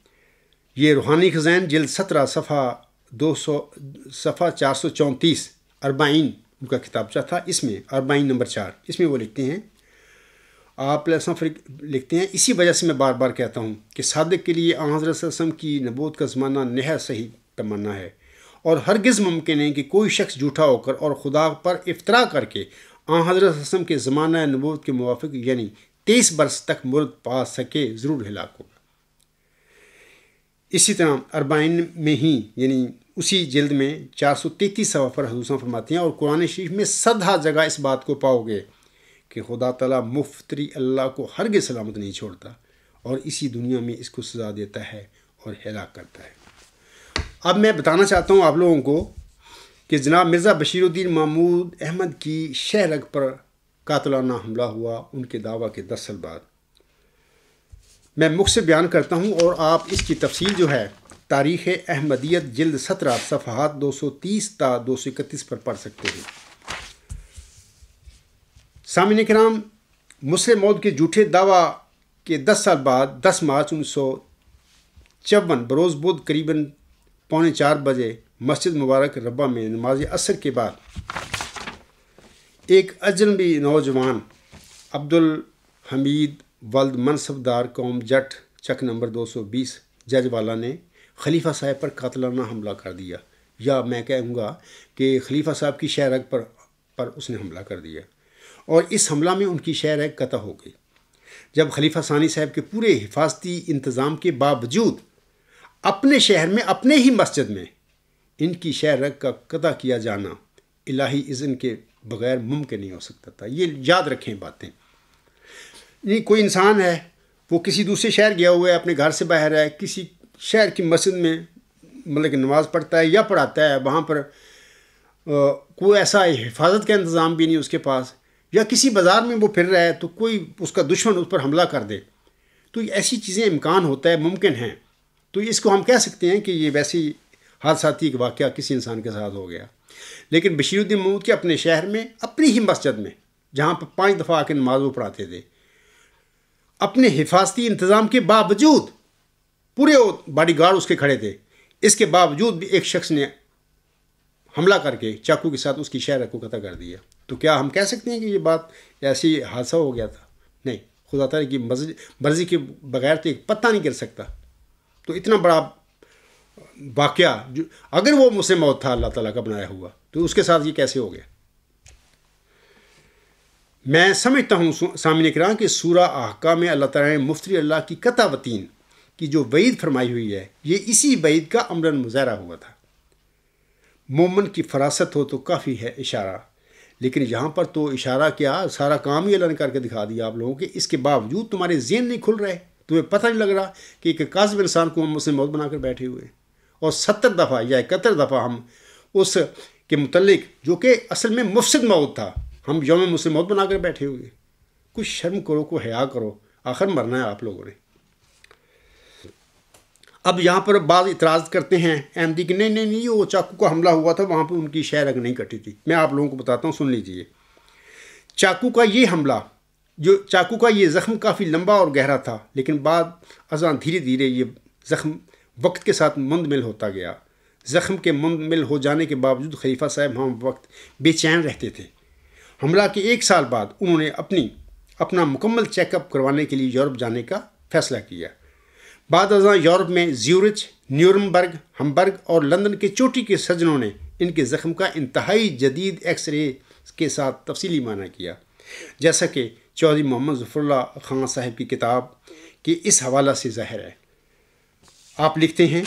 یہ روحانی خزائن جلد 17 صفحہ 434 40 ان کا کتابچہ تھا، اس میں 40 نمبر 4 اس میں وہ لکھتے ہیں، آپ لکھتے ہیں، اسی وجہ سے میں بار بار کہتا ہوں کہ صادق کے لیے آن حضرت صلی اللہ علیہ وسلم کی نبوت کا زمانہ نہایت صحیح تمنا ہے، اور ہرگز ممکن ہے کہ کوئی شخص جھوٹا ہو کر اور خدا پر افطرا کر کے آن حضرت صلی اللہ علیہ وسلم کے زمانہ نبوت کے موافق یعنی 23 برس تک مرد پا سکے، ضرور ہلاک ہوگا۔ اسی طرح 40 میں ہی یعنی اسی جلد میں 433 صفحہ پر حضور صلی اللہ علیہ وسلم فرماتے ہیں، اور قرآن شریف میں 100 جگہ اس بات کو پاؤ گے کہ خدا تعالیٰ مفتری اللہ کو ہرگز سلامت نہیں چھوڑتا، اور اسی دنیا میں اس کو سزا دیتا ہے اور ہلاک کرتا ہے۔ اب میں بتانا چاہتا ہوں آپ لوگوں کو کہ جناب مرزا بشیر الدین محمود احمد کی شہرگ پر قاتلانہ حملہ ہوا ان کے دعویٰ کے 10 سال بعد۔ میں مختصر بیان کرتا ہوں، اور آپ اس کی تفصیل جو ہے تاریخ احمدیت جلد 17 صفحات 230 تا 231 پر پڑھ سکتے ہیں۔ سامعین کرام، مسلم موعود کے جھوٹے دعویٰ کے 10 سال بعد 10 مارچ 1954 بروز بدھ قریباً 3:45 بجے مسجد مبارک ربہ میں نماز عصر کے بعد ایک اجنبی نوجوان عبدالحمید ولد منصب دار قوم جٹ چک نمبر 220 جج والا نے خلیفہ صاحب پر قاتلانہ حملہ کر دیا، یا میں کہوں گا کہ خلیفہ صاحب کی شہ رگ پر اس نے حملہ کر دیا، اور اس حملہ میں ان کی شہ رگ قطع ہو گئی۔ جب خلیفہ ثانی صاحب کے پورے حفاظتی انتظام کے باوجود اپنے شہر میں اپنے ہی مسجد میں ان کی شہ رگ کا قطع کیا جانا الہی اذن کے بغیر ممکن نہیں ہو سکتا تھا۔ یہ یاد رکھیں باتیں۔ نہیں، کوئی انسان ہے، وہ کسی دوسرے شہر گیا ہوا ہے، اپنے گھر سے باہر ہے، کسی شہر کی مسجد میں مطلب کہ نماز پڑھتا ہے یا پڑھاتا ہے، وہاں پر کوئی ایسا حفاظت کا انتظام بھی نہیں اس کے پاس، یا کسی بازار میں وہ پھر رہا ہے تو کوئی اس کا دشمن اس پر حملہ کر دے، تو ایسی چیزیں امکان ہوتا ہے، ممکن ہیں، تو اس کو ہم کہہ سکتے ہیں کہ یہ ویسی حادثاتی ایک واقعہ کسی انسان کے ساتھ ہو گیا۔ لیکن بشیر الدین محمود کے اپنے شہر میں اپنی ہی مسجد میں، جہاں پر 5 دفعہ آ کے نماز وہ پڑھاتے تھے، اپنے حفاظتی انتظام کے باوجود، پورے باڈی گارڈ اس کے کھڑے تھے، اس کے باوجود بھی ایک شخص نے حملہ کر کے چاقو کے ساتھ اس کی شہ رگ کو قطع کر دیا۔ تو کیا ہم کہہ سکتے ہیں کہ یہ بات ایسی حادثہ ہو گیا تھا؟ نہیں، خدا تعالیٰ کی مرضی کے بغیر تو ایک پتہ نہیں گر سکتا۔ تو اتنا بڑا واقعہ اگر وہ مسلم موت تھا اللہ تعالیٰ کا بنایا ہوا، تو اس کے ساتھ یہ کیسے ہو گیا؟ میں سمجھتا ہوں سامعین کرام کہ سورہ احقاف میں اللہ تعالیٰ نے مفتری اللہ کی قطع وطین کی جو وعید فرمائی ہوئی ہے، یہ اسی وعید کا عملاً مظاہرہ ہوا تھا۔ مومن کی فراست ہو تو کافی ہے اشارہ، لیکن یہاں پر تو اشارہ کیا، سارا کام ہی اللہ نے کر کے دکھا دیا آپ لوگوں کے، اس کے باوجود تمہارے ذہن نہیں کھل رہے، تمہیں پتہ نہیں لگ رہا کہ ایک کاذب انسان کو ہم مسلم موت بنا کر بیٹھے ہوئے، اور 70 دفعہ یا 71 دفعہ ہم اس کے متعلق جو کہ اصل میں مفسد موت تھا، ہم یوم مسلم موت بنا کر بیٹھے ہوئے۔ کچھ شرم کرو، کو حیا کرو، آخر مرنا ہے آپ لوگوں نے۔ اب یہاں پر بعض اعتراض کرتے ہیں احمدی کہ نہیں وہ چاقو کا حملہ ہوا تھا، وہاں پہ ان کی شہ رگ نہیں کٹی تھی۔ میں آپ لوگوں کو بتاتا ہوں، سن لیجئے۔ چاقو کا یہ حملہ، چاقو کا یہ زخم کافی لمبا اور گہرا تھا، لیکن بعد ازاں دھیرے دھیرے یہ زخم وقت کے ساتھ مندمل ہوتا گیا۔ زخم کے مندمل ہو جانے کے باوجود خلیفہ صاحب ہم وقت بے چین رہتے تھے۔ حملہ کے 1 سال بعد انہوں نے اپنا مکمل چیک اپ کروانے کے لیے یورپ جانے کا فیصلہ کیا۔ بعد ازاں یورپ میں زیورچ، نیورمبرگ، ہمبرگ اور لندن کے چوٹی کے سرجنوں نے ان کے زخم کا انتہائی جدید ایکس رے کے ساتھ تفصیلی معنی کیا، جیسا کہ چودھری محمد ظفر اللہ خان صاحب کی کتاب کے اس حوالہ سے ظاہر ہے۔ آپ لکھتے ہیں،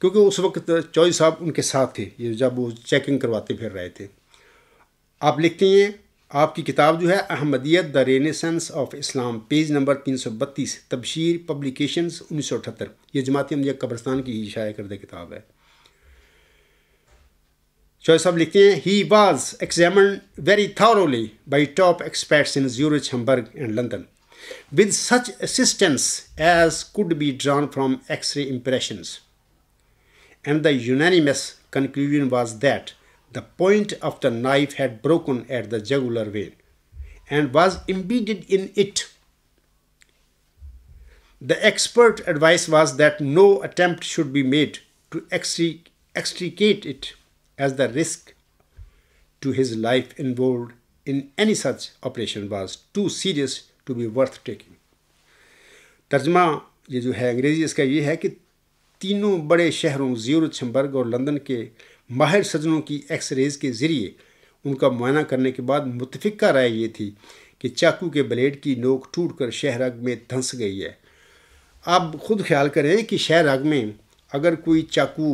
کیونکہ اس وقت چودھری صاحب ان کے ساتھ تھے یہ جب وہ چیکنگ کرواتے پھر رہے تھے۔ آپ لکھتے ہیں، آپ کی کتاب جو ہے Ahmadiyyat the renaissance of Islam, page number 332، Tabshir publications 1978، یہ جماعت احمدیہ قبرستان کی ہی شائع کردہ کتاب ہے۔ چودھری صاحب لکھتے ہیں، he was examined very thoroughly by top experts in Zurich, Hamburg and London with such assistance as could be drawn from X-ray impressions, and the unanimous conclusion was that the point of the knife had broken at the jugular vein and was embedded in it. The expert advice was that no attempt should be made to extricate it, as the risk to his life involved in any such operation was too serious to be worth taking. ترجمہ یہ جو ہے انگریزی اس کا یہ ہے کہ تینوں بڑے شہروں زیورچ، ہمبرگ اور لندن کے ماہر سرجنوں کی ایکس ریز کے ذریعے ان کا معائنہ کرنے کے بعد متفقہ رائے یہ تھی کہ چاقو کے بلیڈ کی نوک ٹوٹ کر شہ رگ میں دھنس گئی ہے۔ آپ خود خیال کریں کہ شہ رگ میں اگر کوئی چاقو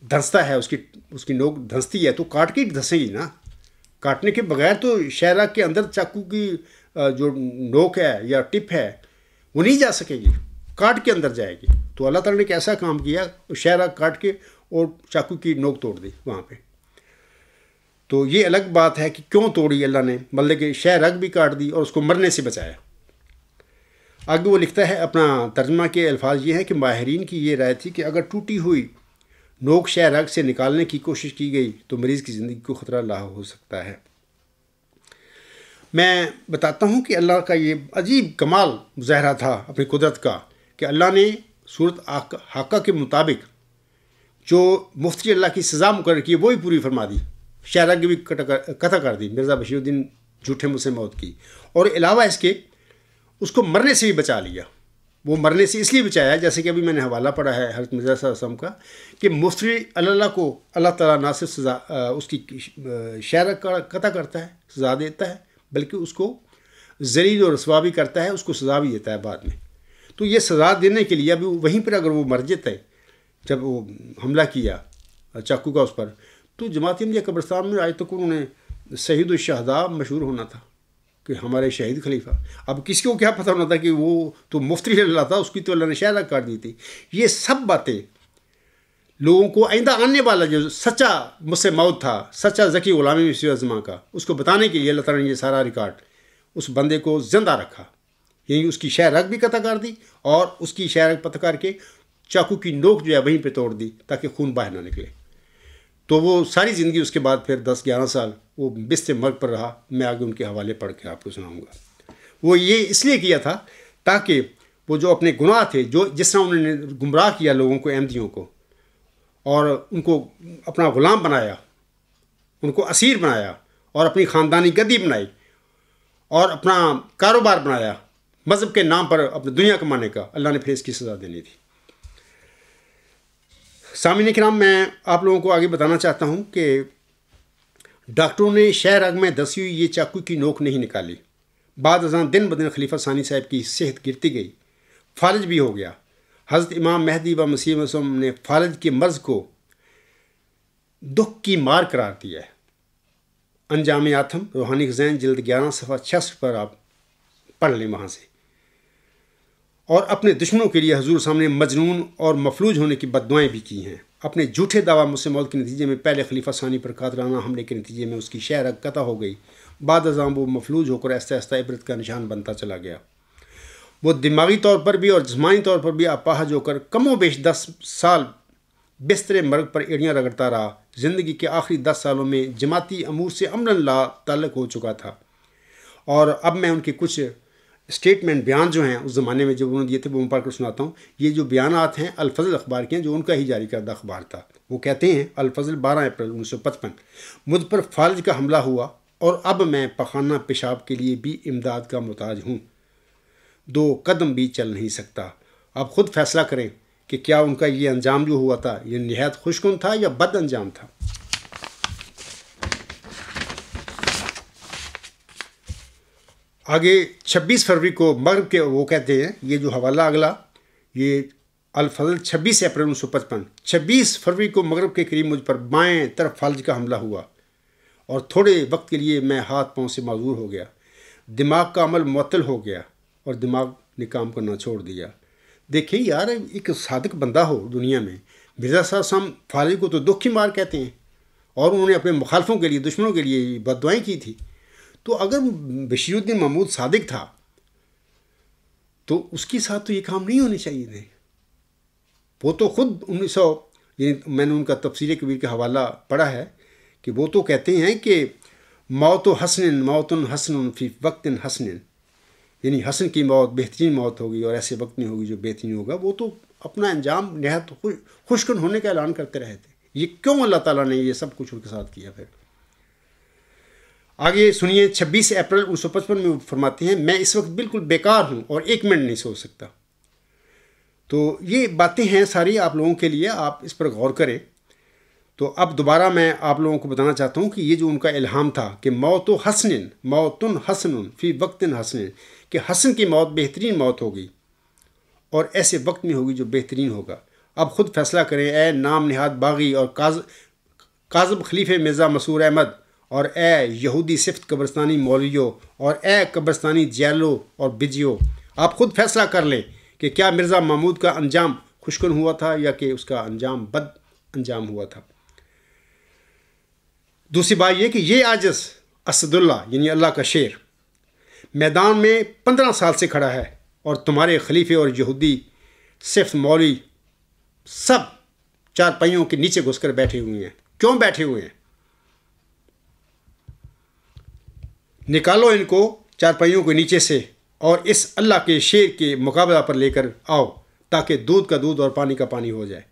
دھنستا ہے، اس کی نوک دھنستی ہے تو کاٹ کے دھنسے گی نا، کاٹنے کے بغیر تو شہ رگ کے اندر چاقو کی جو نوک ہے یا ٹپ ہے وہ نہیں جا سکے گی، کاٹ کے اندر جائے گی۔ تو اللہ تعالیٰ نے کیسا کام کیا، شہ رگ کاٹ کے اور چاقو کی نوک توڑ دی وہاں پہ۔ تو یہ الگ بات ہے کہ کیوں توڑی اللہ نے، مطلب کہ شہ رگ بھی کاٹ دی اور اس کو مرنے سے بچایا۔ آگے وہ لکھتا ہے، اپنا ترجمہ کے الفاظ یہ ہیں کہ ماہرین کی یہ رائے تھی کہ اگر ٹوٹی ہوئی نوک شہ رگ سے نکالنے کی کوشش کی گئی تو مریض کی زندگی کو خطرہ لاحق ہو سکتا ہے۔ میں بتاتا ہوں کہ اللہ کا یہ عجیب کمال مظاہرہ تھا اپنی قدرت کا کہ اللہ نے صورت حاقہ کے مطابق جو مفتی اللہ کی سزا مقرر کی وہی پوری فرما دی، شہ رگ بھی قطع کر دی مرزا بشیر الدین جھوٹے مسلم موت کی، اور علاوہ اس کے اس کو مرنے سے بھی بچا لیا۔ وہ مرنے سے اس لیے بچایا، جیسے کہ ابھی میں نے حوالہ پڑھا ہے حضرت مرزا صلی اللہ علیہ وسلم کا، کہ مفتری اللہ کو اللہ تعالیٰ نہ صرف سزا اس کی شہر قطع کرتا ہے، سزا دیتا ہے، بلکہ اس کو ذلیل و رسوا بھی کرتا ہے، اس کو سزا بھی دیتا ہے بعد میں۔ تو یہ سزا دینے کے لیے ابھی وہیں پر اگر وہ مر جاتا ہے، جب وہ حملہ کیا چاقو کا اس پر، تو جماعت احمدیہ قبرستان میں آج تک انہوں نے شہید الشہداء مشہور ہونا تھا کہ ہمارے شہید خلیفہ۔ اب کسی کو کیا پتہ ہونا تھا کہ وہ تو مفتری اللہ تھا، اس کی تو اللہ نے شہادت کر دی تھی۔ یہ سب باتیں لوگوں کو آئندہ آنے والا جو سچا مسلم موت تھا، سچا ذکی غلامی مسیح الزماں کا، اس کو بتانے کے لیے اللہ تعالیٰ نے یہ سارا ریکارڈ اس بندے کو زندہ رکھا، یعنی اس کی شہ رگ بھی قطع کر دی اور اس کی شہ رگ قطع کر کے چاقو کی نوک جو ہے وہیں پہ توڑ دی تاکہ خون باہر نہ نکلے۔ تو وہ ساری زندگی اس کے بعد پھر 10-11 سال وہ بستر مرگ پر رہا۔ میں آگے ان کے حوالے پڑھ کے آپ کو سناؤں گا۔ وہ یہ اس لیے کیا تھا تاکہ وہ جو اپنے گناہ تھے، جو جس طرح انہوں نے گمراہ کیا لوگوں کو، احمدیوں کو، اور ان کو اپنا غلام بنایا، ان کو اسیر بنایا اور اپنی خاندانی گدی بنائی اور اپنا کاروبار بنایا مذہب کے نام پر اپنی دنیا کمانے کا، اللہ نے پھر اس کی سزا دینی تھی۔ سامعین کرام، میں آپ لوگوں کو آگے بتانا چاہتا ہوں کہ ڈاکٹروں نے شہ رگ میں دسی ہوئی یہ چاقو کی نوک نہیں نکالی۔ بعد ازاں دن بدن خلیفہ ثانی صاحب کی صحت گرتی گئی، فالج بھی ہو گیا۔ حضرت امام مہدی و مسیح وسلم نے فالج کے مرض کو دکھ کی مار قرار دیا ہے۔ انجام آتم روحانی خزائن جلد 11 صفحہ 66 پر آپ پڑھ لیں وہاں سے۔ اور اپنے دشمنوں کے لیے حضور سامنے مجنون اور مفلوج ہونے کی بددعائیں بھی کی ہیں۔ اپنے جھوٹے دعویٰ مسلم موت کے نتیجے میں پہلے خلیفہ ثانی پر قاتلانہ حملے کے نتیجے میں اس کی شہ رگ قطع ہو گئی۔ بعد ازاں وہ مفلوج ہو کر آہستہ آہستہ عبرت کا نشان بنتا چلا گیا۔ وہ دماغی طور پر بھی اور جسمانی طور پر بھی اپاہج ہو کر کم و بیش 10 سال بستر مرگ پر ایڑیاں رگڑتا رہا۔ زندگی کے آخری 10 سالوں میں جماعتی امور سے امراً لا تعلق ہو چکا تھا۔ اور اب میں ان کے کچھ اسٹیٹمنٹ بیان جو ہیں اس زمانے میں جو انہوں نے دیے تھے وہ میں پڑھ کر سناتا ہوں۔ یہ جو بیانات ہیں الفضل اخبار کے ہیں، جو ان کا ہی جاری کردہ اخبار تھا۔ وہ کہتے ہیں الفضل 12 اپریل 1955، مجھ پر فالج کا حملہ ہوا اور اب میں پخانہ پیشاب کے لیے بھی امداد کا محتاج ہوں، 2 قدم بھی چل نہیں سکتا۔ آپ خود فیصلہ کریں کہ کیا ان کا یہ انجام جو ہوا تھا یہ نہایت خوشکن تھا یا بد انجام تھا۔ آگے 26 فروری کو مغرب کے وہ کہتے ہیں، یہ جو حوالہ اگلا یہ الفضل 26 اپریل 1955، 26 فروری کو مغرب کے قریب مجھ پر بائیں طرف فالج کا حملہ ہوا اور تھوڑے وقت کے لیے میں ہاتھ پاؤں سے معذور ہو گیا۔ دماغ کا عمل معطل ہو گیا اور دماغ نے کام کرنا چھوڑ دیا۔ دیکھیں یار، ایک صادق بندہ ہو دنیا میں، مرزا صاحب ہم فالج کو تو دکھ کی مار کہتے ہیں اور انہوں نے اپنے مخالفوں کے لیے، دشمنوں کے لیے بد دعائیں کی تھی۔ تو اگر بشیر الدین محمود صادق تھا تو اس کے ساتھ تو یہ کام نہیں ہونے چاہیے تھے۔ وہ تو خود 1900 یعنی میں نے ان کا تفسیر کبیر کا حوالہ پڑھا ہے کہ وہ تو کہتے ہیں کہ موت حسن موت حسن فی وقت حسن، یعنی حسن کی موت بہترین موت ہوگی اور ایسے وقت میں ہوگی جو بہترین ہوگا۔ وہ تو اپنا انجام نہایت خوشکن ہونے کا اعلان کرتے رہے تھے۔ یہ کیوں اللہ تعالیٰ نے یہ سب کچھ ان کے ساتھ کیا؟ پھر آگے سنیے، 26 اپریل 1955 میں وہ فرماتے ہیں، میں اس وقت بالکل بیکار ہوں اور 1 منٹ نہیں سو سکتا۔ تو یہ باتیں ہیں ساری آپ لوگوں کے لیے، آپ اس پر غور کریں۔ تو اب دوبارہ میں آپ لوگوں کو بتانا چاہتا ہوں کہ یہ جو ان کا الہام تھا کہ موت حسن فی وقت حسن، کہ حسن کی موت بہترین موت ہوگی اور ایسے وقت میں ہوگی جو بہترین ہوگا۔ اب خود فیصلہ کریں اے نام نہاد باغی اور کاذب خلیفہ مرزا مسرور احمد، اور اے یہودی صفت قبرستانی مولویوں، اور اے قبرستانی جیلو اور بجیو، آپ خود فیصلہ کر لیں کہ کیا مرزا محمود کا انجام خوشکن ہوا تھا یا کہ اس کا انجام بد انجام ہوا تھا۔ دوسری بات یہ کہ یہ عاجز اسد اللہ یعنی اللہ کا شیر میدان میں 15 سال سے کھڑا ہے اور تمہارے خلیفے اور یہودی صفت مولوی سب 4 پہیوں کے نیچے گھس کر بیٹھے ہوئے ہیں۔ کیوں بیٹھے ہوئے ہیں؟ نکالو ان کو 4 پہیوں کے نیچے سے اور اس اللہ کے شیر کے مقابلہ پر لے کر آؤ تاکہ دودھ کا دودھ اور پانی کا پانی ہو جائے۔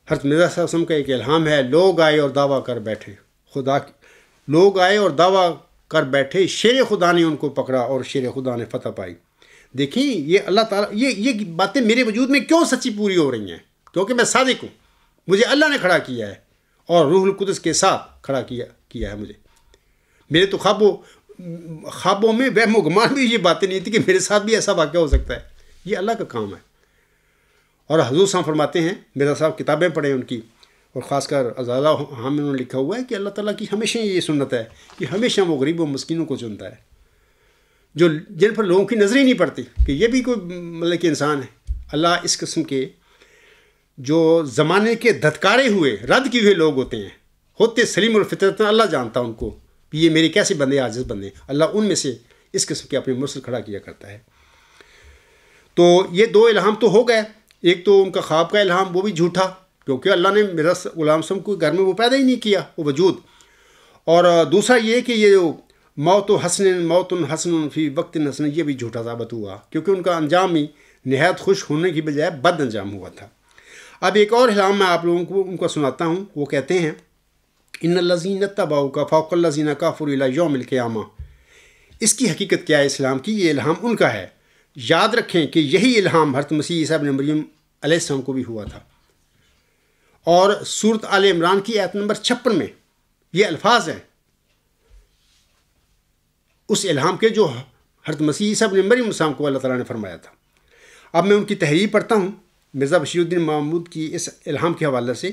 حضرت مرزا صلی اللہ علیہ وسلم کا ایک الہام ہے، لوگ آئے اور دعویٰ کر بیٹھے، لوگ آئے اور دعویٰ کر بیٹھے، شیر خدا نے ان کو پکڑا اور شیر خدا نے فتح پائی۔ دیکھیں یہ اللہ تعالیٰ یہ باتیں میرے وجود میں کیوں سچی پوری ہو رہی ہیں؟ کیونکہ میں صادق ہوں، مجھے اللہ نے کھڑا کیا ہے اور روح القدس کے ساتھ کھڑا کیا ہے مجھے۔ میرے تو خوابوں میں وہم و گمان بھی یہ باتیں نہیں تھی کہ میرے ساتھ بھی ایسا واقعہ ہو سکتا ہے۔ یہ اللہ کا کام ہے۔ اور حضور صاحب فرماتے ہیں، مرزا صاحب کتابیں پڑھیں ان کی، اور خاص کر ازالہ ہم نے لکھا ہوا ہے کہ اللہ تعالیٰ کی ہمیشہ یہ سنت ہے کہ ہمیشہ وہ غریب و مسکینوں کو چنتا ہے، جن پر لوگوں کی نظر ہی نہیں پڑتی کہ یہ بھی کوئی مطلب کہ انسان ہے۔ اللہ اس قسم کے جو زمانے کے دھتکارے ہوئے رد کیے ہوئے لوگ ہوتے سلیم الفطرت، اللہ جانتا ان کو کہ یہ میرے کیسے بندے عاجز بندے، اللہ ان میں سے اس قسم کے اپنے مرسل کھڑا کیا کرتا ہے۔ تو یہ دو الہام تو ہو گئے، ایک تو ان کا خواب کا الہام، وہ بھی جھوٹا، کیونکہ اللہ نے مرزا غلام سم کو گھر میں وہ پیدا ہی نہیں کیا وہ وجود۔ اور دوسرا یہ کہ یہ جو موت حسن فی وقت حسن، یہ بھی جھوٹا ثابت ہوا، کیونکہ ان کا انجام ہی نہایت خوش ہونے کی بجائے بد انجام ہوا تھا۔ اب ایک اور الہام میں آپ لوگوں کو ان کا سناتا ہوں۔ وہ کہتے ہیں ان الذین اتبعوک فوق الذین کفروا الی یوم القیامہ۔ اس کی حقیقت کیا ہے اسلام کی؟ یہ الہام ان کا ہے۔ یاد رکھیں کہ یہی الہام حضرت مسیح عیسیٰ ابن مریم علیہ السلام کو بھی ہوا تھا۔ اور سورۃ آل عمران کی آیت نمبر 56 میں یہ الفاظ ہیں اس الہام کے جو حضرت مسیح عیسیٰ ابن مریم السلام کو اللہ تعالیٰ نے فرمایا تھا۔ اب میں ان کی تحریر پڑھتا ہوں مرزا بشیر الدین محمود کی اس الہام کے حوالے سے۔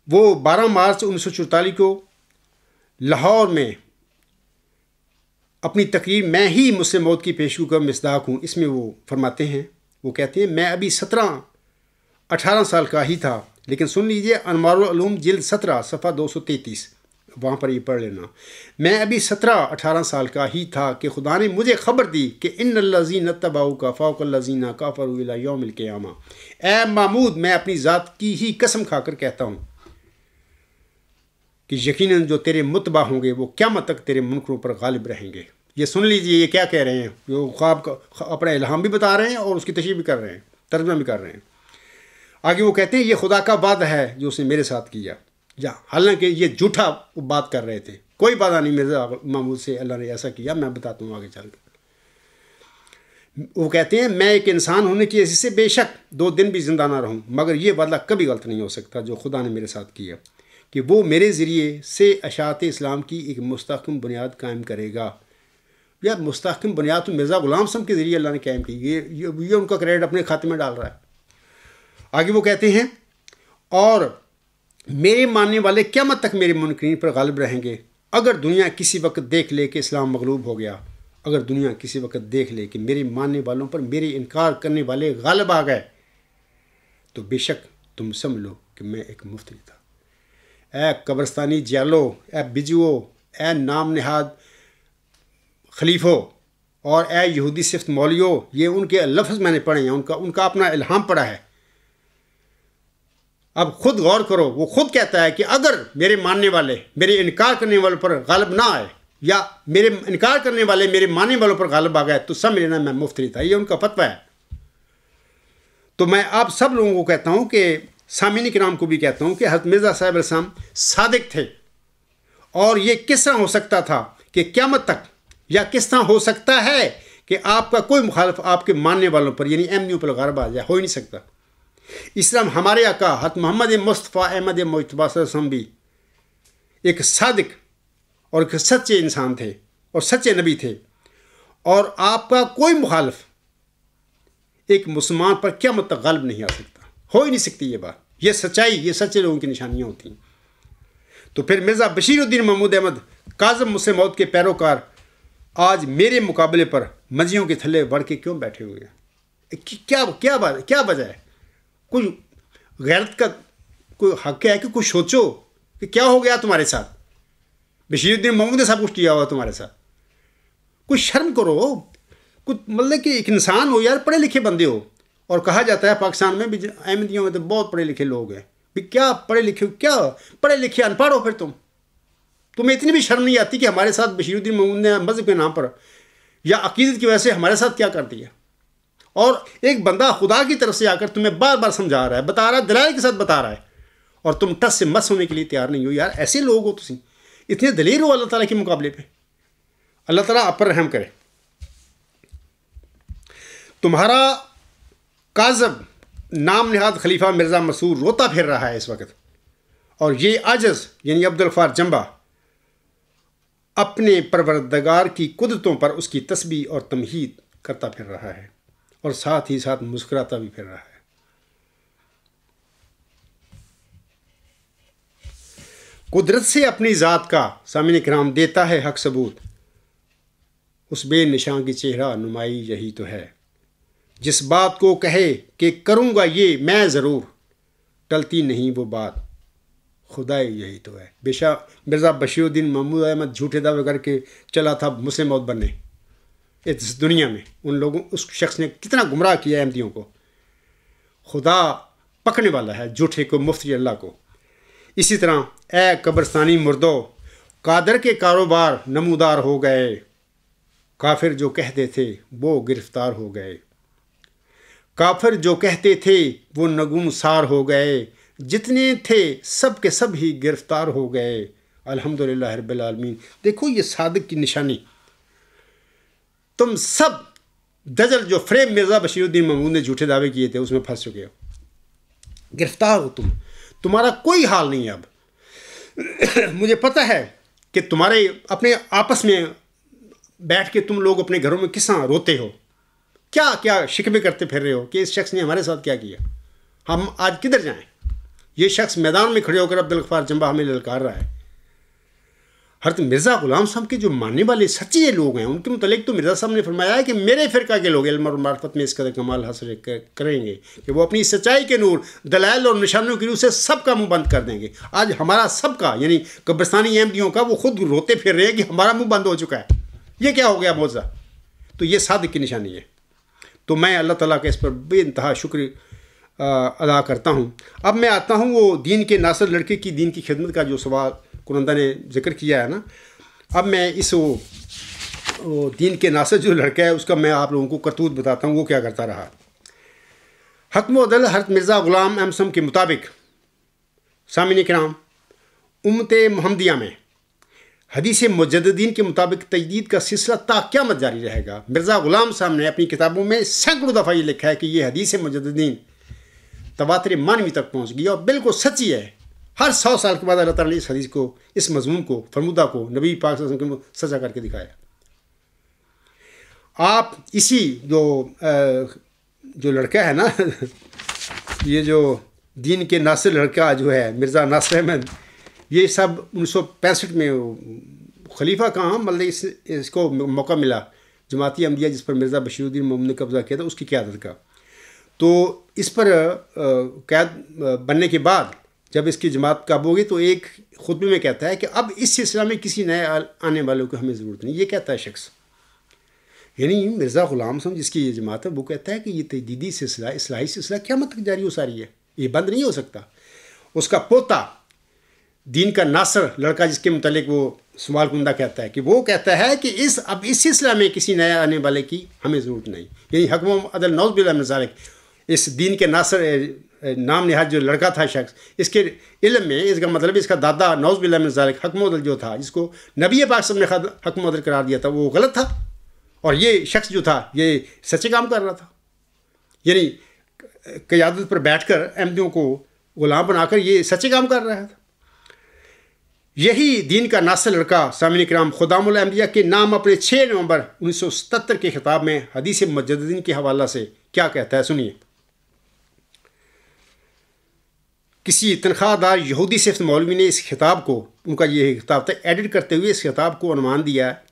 وہ 12 مارچ 1944 کو لاہور میں اپنی تقریر میں ہی مسلم موت کی پیشگو کا مصداق ہوں، اس میں وہ فرماتے ہیں، وہ کہتے ہیں میں ابھی 18 سال کا ہی تھا، لیکن سن لیجئے انوار العلوم جلد 17 صفحہ 233، وہاں پر یہ پڑھ لینا۔ میں ابھی 18 سال کا ہی تھا کہ خدا نے مجھے خبر دی کہ ان الذین اتبعوک فوق الذین کفروا الی یوم القیامہ۔ اے محمود، میں اپنی ذات کی ہی قسم کھا کر کہتا ہوں کہ یقیناً جو تیرے متبع ہوں گے وہ قیامت تک تیرے منکروں پر غالب رہیں گے۔ یہ سن لیجئے یہ کیا کہہ رہے ہیں، جو خواب کا اپنا الہام بھی بتا رہے ہیں اور اس کی تشریح بھی کر رہے ہیں، ترجمہ بھی کر رہے ہیں۔ آگے وہ کہتے ہیں یہ خدا کا وعدہ ہے جو اس نے میرے ساتھ کیا، حالانکہ یہ جھوٹا بات کر رہے تھے، کوئی وعدہ نہیں مرزا محمود سے اللہ نے ایسا کیا، میں بتاتا ہوں آگے چل کر۔ وہ کہتے ہیں میں ایک انسان ہونے کی حیثیت سے بے شک 2 دن بھی زندہ نہ رہوں، مگر یہ وعدہ کبھی غلط نہیں ہو سکتا جو خدا نے میرے ساتھ کیا کہ وہ میرے ذریعے سے اشاعت اسلام کی ایک مستحکم بنیاد قائم کرے گا۔ یا مستحکم بنیاد تو مرزا غلام سم کے ذریعے اللہ نے قائم کی، یہ ان کا کریڈٹ اپنے کھاتے میں ڈال رہا ہے۔ آگے وہ کہتے ہیں اور میرے ماننے والے قیامت تک میرے منکرین پر غالب رہیں گے۔ اگر دنیا کسی وقت دیکھ لے کہ اسلام مغلوب ہو گیا، اگر دنیا کسی وقت دیکھ لے کہ میرے ماننے والوں پر میرے انکار کرنے والے غالب آ گئے، تو بے شک تم سمجھ لو کہ میں ایک مفتری تھا۔ اے قبرستانی جیالو، اے بجوو، اے نام نہاد خلیفوں، اور اے یہودی صفت مولیو، یہ ان کے لفظ میں نے پڑھے ہیں، ان کا اپنا الہام پڑھا ہے۔ اب خود غور کرو، وہ خود کہتا ہے کہ اگر میرے ماننے والے میرے انکار کرنے والوں پر غالب نہ آئے، یا میرے انکار کرنے والے میرے ماننے والوں پر غالب آ گئے، تو سمجھ لینا میں مفتری تھا۔ یہ ان کا فتویٰ ہے۔ تو میں آپ سب لوگوں کو کہتا ہوں کہ سامعین کرام کو بھی کہتا ہوں کہ حضرت مرزا صاحب علیہ السلام صادق تھے، اور یہ کس طرح ہو سکتا تھا کہ قیامت تک، یا کس طرح ہو سکتا ہے کہ آپ کا کوئی مخالف آپ کے ماننے والوں پر یعنی احمدیوں پر غالب آ جائے؟ ہو ہی نہیں سکتا۔ اس طرح ہمارے آقا حضرت محمد مصطفیٰ احمد مجتبیٰ صلی اللہ علیہ وسلم بھی ایک صادق اور ایک سچے انسان تھے اور سچے نبی تھے، اور آپ کا کوئی مخالف ایک مسلمان پر قیامت تک غالب نہیں آ سکتا، ہو ہی نہیں سکتی یہ بات۔ یہ سچائی، یہ سچے لوگوں کی نشانیاں ہوتی ہیں۔ تو پھر مرزا بشیر الدین محمود احمد کاظم مسلم موعود کے پیروکار آج میرے مقابلے پر منجیوں کے تھلے بڑھ کے کیوں بیٹھے ہوئے ہیں؟ کیا وجہ ہے؟ کوئی غیرت کا کوئی حق ہے کہ کچھ سوچو کہ کیا ہو گیا تمہارے ساتھ؟ بشیر الدین محمود نے سب کچھ کیا ہوا تمہارے ساتھ، کچھ شرم کرو، کچھ مطلب کہ ایک انسان ہو یار، پڑھے لکھے بندے ہو۔ اور کہا جاتا ہے پاکستان میں بھی احمدیوں میں تو بہت پڑھے لکھے لوگ ہیں، کیا پڑھے لکھے ان پڑھ ہو پھر تمہیں اتنی بھی شرم نہیں آتی کہ ہمارے ساتھ بشیر الدین محمود نے مذہب کے نام پر یا عقیدت کی وجہ سے ہمارے ساتھ کیا کر دیا؟ اور ایک بندہ خدا کی طرف سے آ کر تمہیں بار بار سمجھا رہا ہے، بتا رہا ہے، دلائل کے ساتھ بتا رہا ہے، اور تم ٹس سے مس ہونے کے لیے تیار نہیں ہو۔ یار ایسے لوگ ہو تم، اتنے دلیر ہو اللہ تعالیٰ کے مقابلے پہ۔ اللہ تعالیٰ آپ پر رحم کرے۔ تمہارا کاذب نام نہاد خلیفہ مرزا مسرور روتا پھر رہا ہے اس وقت، اور یہ عاجز یعنی عبدالغفار جمبا اپنے پروردگار کی قدرتوں پر اس کی تسبیح اور تمجید کرتا پھر رہا ہے، اور ساتھ ہی ساتھ مسکراتا بھی پھر رہا ہے۔ قدرت سے اپنی ذات کا سامعین کرام دیتا ہے حق ثبوت، اس بے نشاں کی چہرہ نمائی یہی تو ہے، جس بات کو کہے کہ کروں گا یہ میں ضرور، ٹلتی نہیں وہ بات، خدا یہی تو ہے۔ بے شک مرزا بشیر الدین محمود احمد جھوٹے دعوے کر کے چلا تھا مسلم موت بننے اس دنیا میں، ان لوگوں اس شخص نے کتنا گمراہ کیا احمدیوں کو۔ خدا پکڑنے والا ہے جھوٹے کو، مفتی اللہ کو۔ اسی طرح اے قبرستانی مردو، قادر کے کاروبار نمودار ہو گئے، کافر جو کہتے تھے وہ گرفتار ہو گئے، کافر جو کہتے تھے وہ نگون سار ہو گئے، جتنے تھے سب کے سب ہی گرفتار ہو گئے، الحمدللہ رب العالمین۔ دیکھو یہ صادق کی نشانی، تم سب دجل جو فریب مرزا بشیر الدین محمود نے جھوٹے دعوے کیے تھے اس میں پھنس چکے ہو، گرفتار ہو تم، تمہارا کوئی حال نہیں ہے اب۔ مجھے پتہ ہے کہ تمہارے اپنے آپس میں بیٹھ کے تم لوگ اپنے گھروں میں کس طرح روتے ہو، کیا کیا شکوے کرتے پھر رہے ہو کہ اس شخص نے ہمارے ساتھ کیا کیا، ہم آج کدھر جائیں۔ یہ شخص میدان میں کھڑے ہو کر عبدالغفار جمبا ہمیں للکار رہا ہے۔ حضرت مرزا غلام صاحب کے جو ماننے والے سچے لوگ ہیں ان کے متعلق تو مرزا صاحب نے فرمایا ہے کہ میرے فرقہ کے لوگ علم اور معرفت میں اس قدر کمال حاصل کریں گے کہ وہ اپنی سچائی کے نور، دلائل اور نشانوں کی روح سے سب کا منہ بند کر دیں گے۔ آج ہمارا سب کا یعنی قبرستانی احمدیوں کا وہ خود روتے پھر رہے ہیں کہ ہمارا منہ بند ہو چکا ہے، یہ کیا ہو گیا معجزہ۔ تو یہ صادق کی نشانی ہے۔ تو میں اللہ تعالیٰ کا اس پر بے انتہا شکر ادا کرتا ہوں۔ اب میں آتا ہوں وہ دین کے ناصر لڑکے کی دین کی خدمت کا جو سوال کنندہ نے ذکر کیا ہے نا، اب میں اس وہ دین کے ناصر جو لڑکا ہے اس کا میں آپ لوگوں کو کرتوت بتاتا ہوں وہ کیا کرتا رہا۔ حکم و عدل حضرت مرزا غلام احمد صاحب کے مطابق سامعین کرام امت محمدیہ میں حدیث مجددین کے مطابق تجدید کا سلسلہ تا قیامت جاری رہے گا۔ مرزا غلام صاحب نے اپنی کتابوں میں سینکڑوں دفعہ یہ لکھا ہے کہ یہ حدیث مجددین تواتر مانوی تک پہنچ گئی اور بالکل سچی ہے۔ ہر 100 سال کے بعد اللہ تعالیٰ نے اس حدیث کو، اس مضمون کو، فرمودہ کو نبی پاک صلی اللہ علیہ وسلم کو سچا کر کے دکھایا۔ آپ اسی جو لڑکا ہے نا یہ جو دین کے ناصر لڑکا جو ہے مرزا ناصر احمد، یہ سب 1965 میں خلیفہ کہاں مطلب اس کو موقع ملا جماعتی احمدیہ جس پر مرزا بشیر الدین محمود نے قبضہ کیا تھا اس کی قیادت کا، تو اس پر قیاد بننے کے بعد جب اس کی جماعت قابو ہوگی تو ایک خطبے میں کہتا ہے کہ اب اس سلسلہ میں کسی نئے آنے والوں کو ہمیں ضرورت نہیں، یہ کہتا ہے شخص، یعنی مرزا غلام صاحب جس کی یہ جماعت ہے وہ کہتا ہے کہ یہ تجدیدی سلسلہ، اصلاحی سلسلہ قیامت تک جاری ہو ساری ہے، یہ بند نہیں ہو سکتا۔ اس کا پوتا دین کا ناصر لڑکا جس کے متعلق وہ سوال کنندہ کہتا ہے کہ وہ کہتا ہے کہ اب اس سلسلہ میں کسی نئے آنے والے کی ہمیں ضرورت نہیں، یعنی حکم و عدل نعوذ باللہ من ذالک، اس دین کے ناصر نام نہاد جو لڑکا تھا شخص، اس کے علم میں اس کا مطلب اس کا دادا نعوذ باللہ من ذالک حکم و عدل جو تھا جس کو نبی پاک صلی اللہ علیہ وسلم نے حکم و عدل قرار دیا تھا وہ غلط تھا، اور یہ شخص جو تھا یہ سچے کام کر رہا تھا، یعنی قیادت پر بیٹھ کر احمدیوں کو غلام بنا کر یہ سچے کام کر رہا تھا۔ یہی دین کا ناصر لڑکا سامعین کرام خدام الانبیاء کے نام اپنے 6 نومبر 1977 کے خطاب میں حدیث مجددین کے حوالہ سے کیا کہتا ہے سنیے۔ کسی تنخواہ دار یہودی صفت مولوی نے اس خطاب کو، ان کا یہ خطاب تھا، ایڈٹ کرتے ہوئے اس خطاب کو عنوان دیا ہے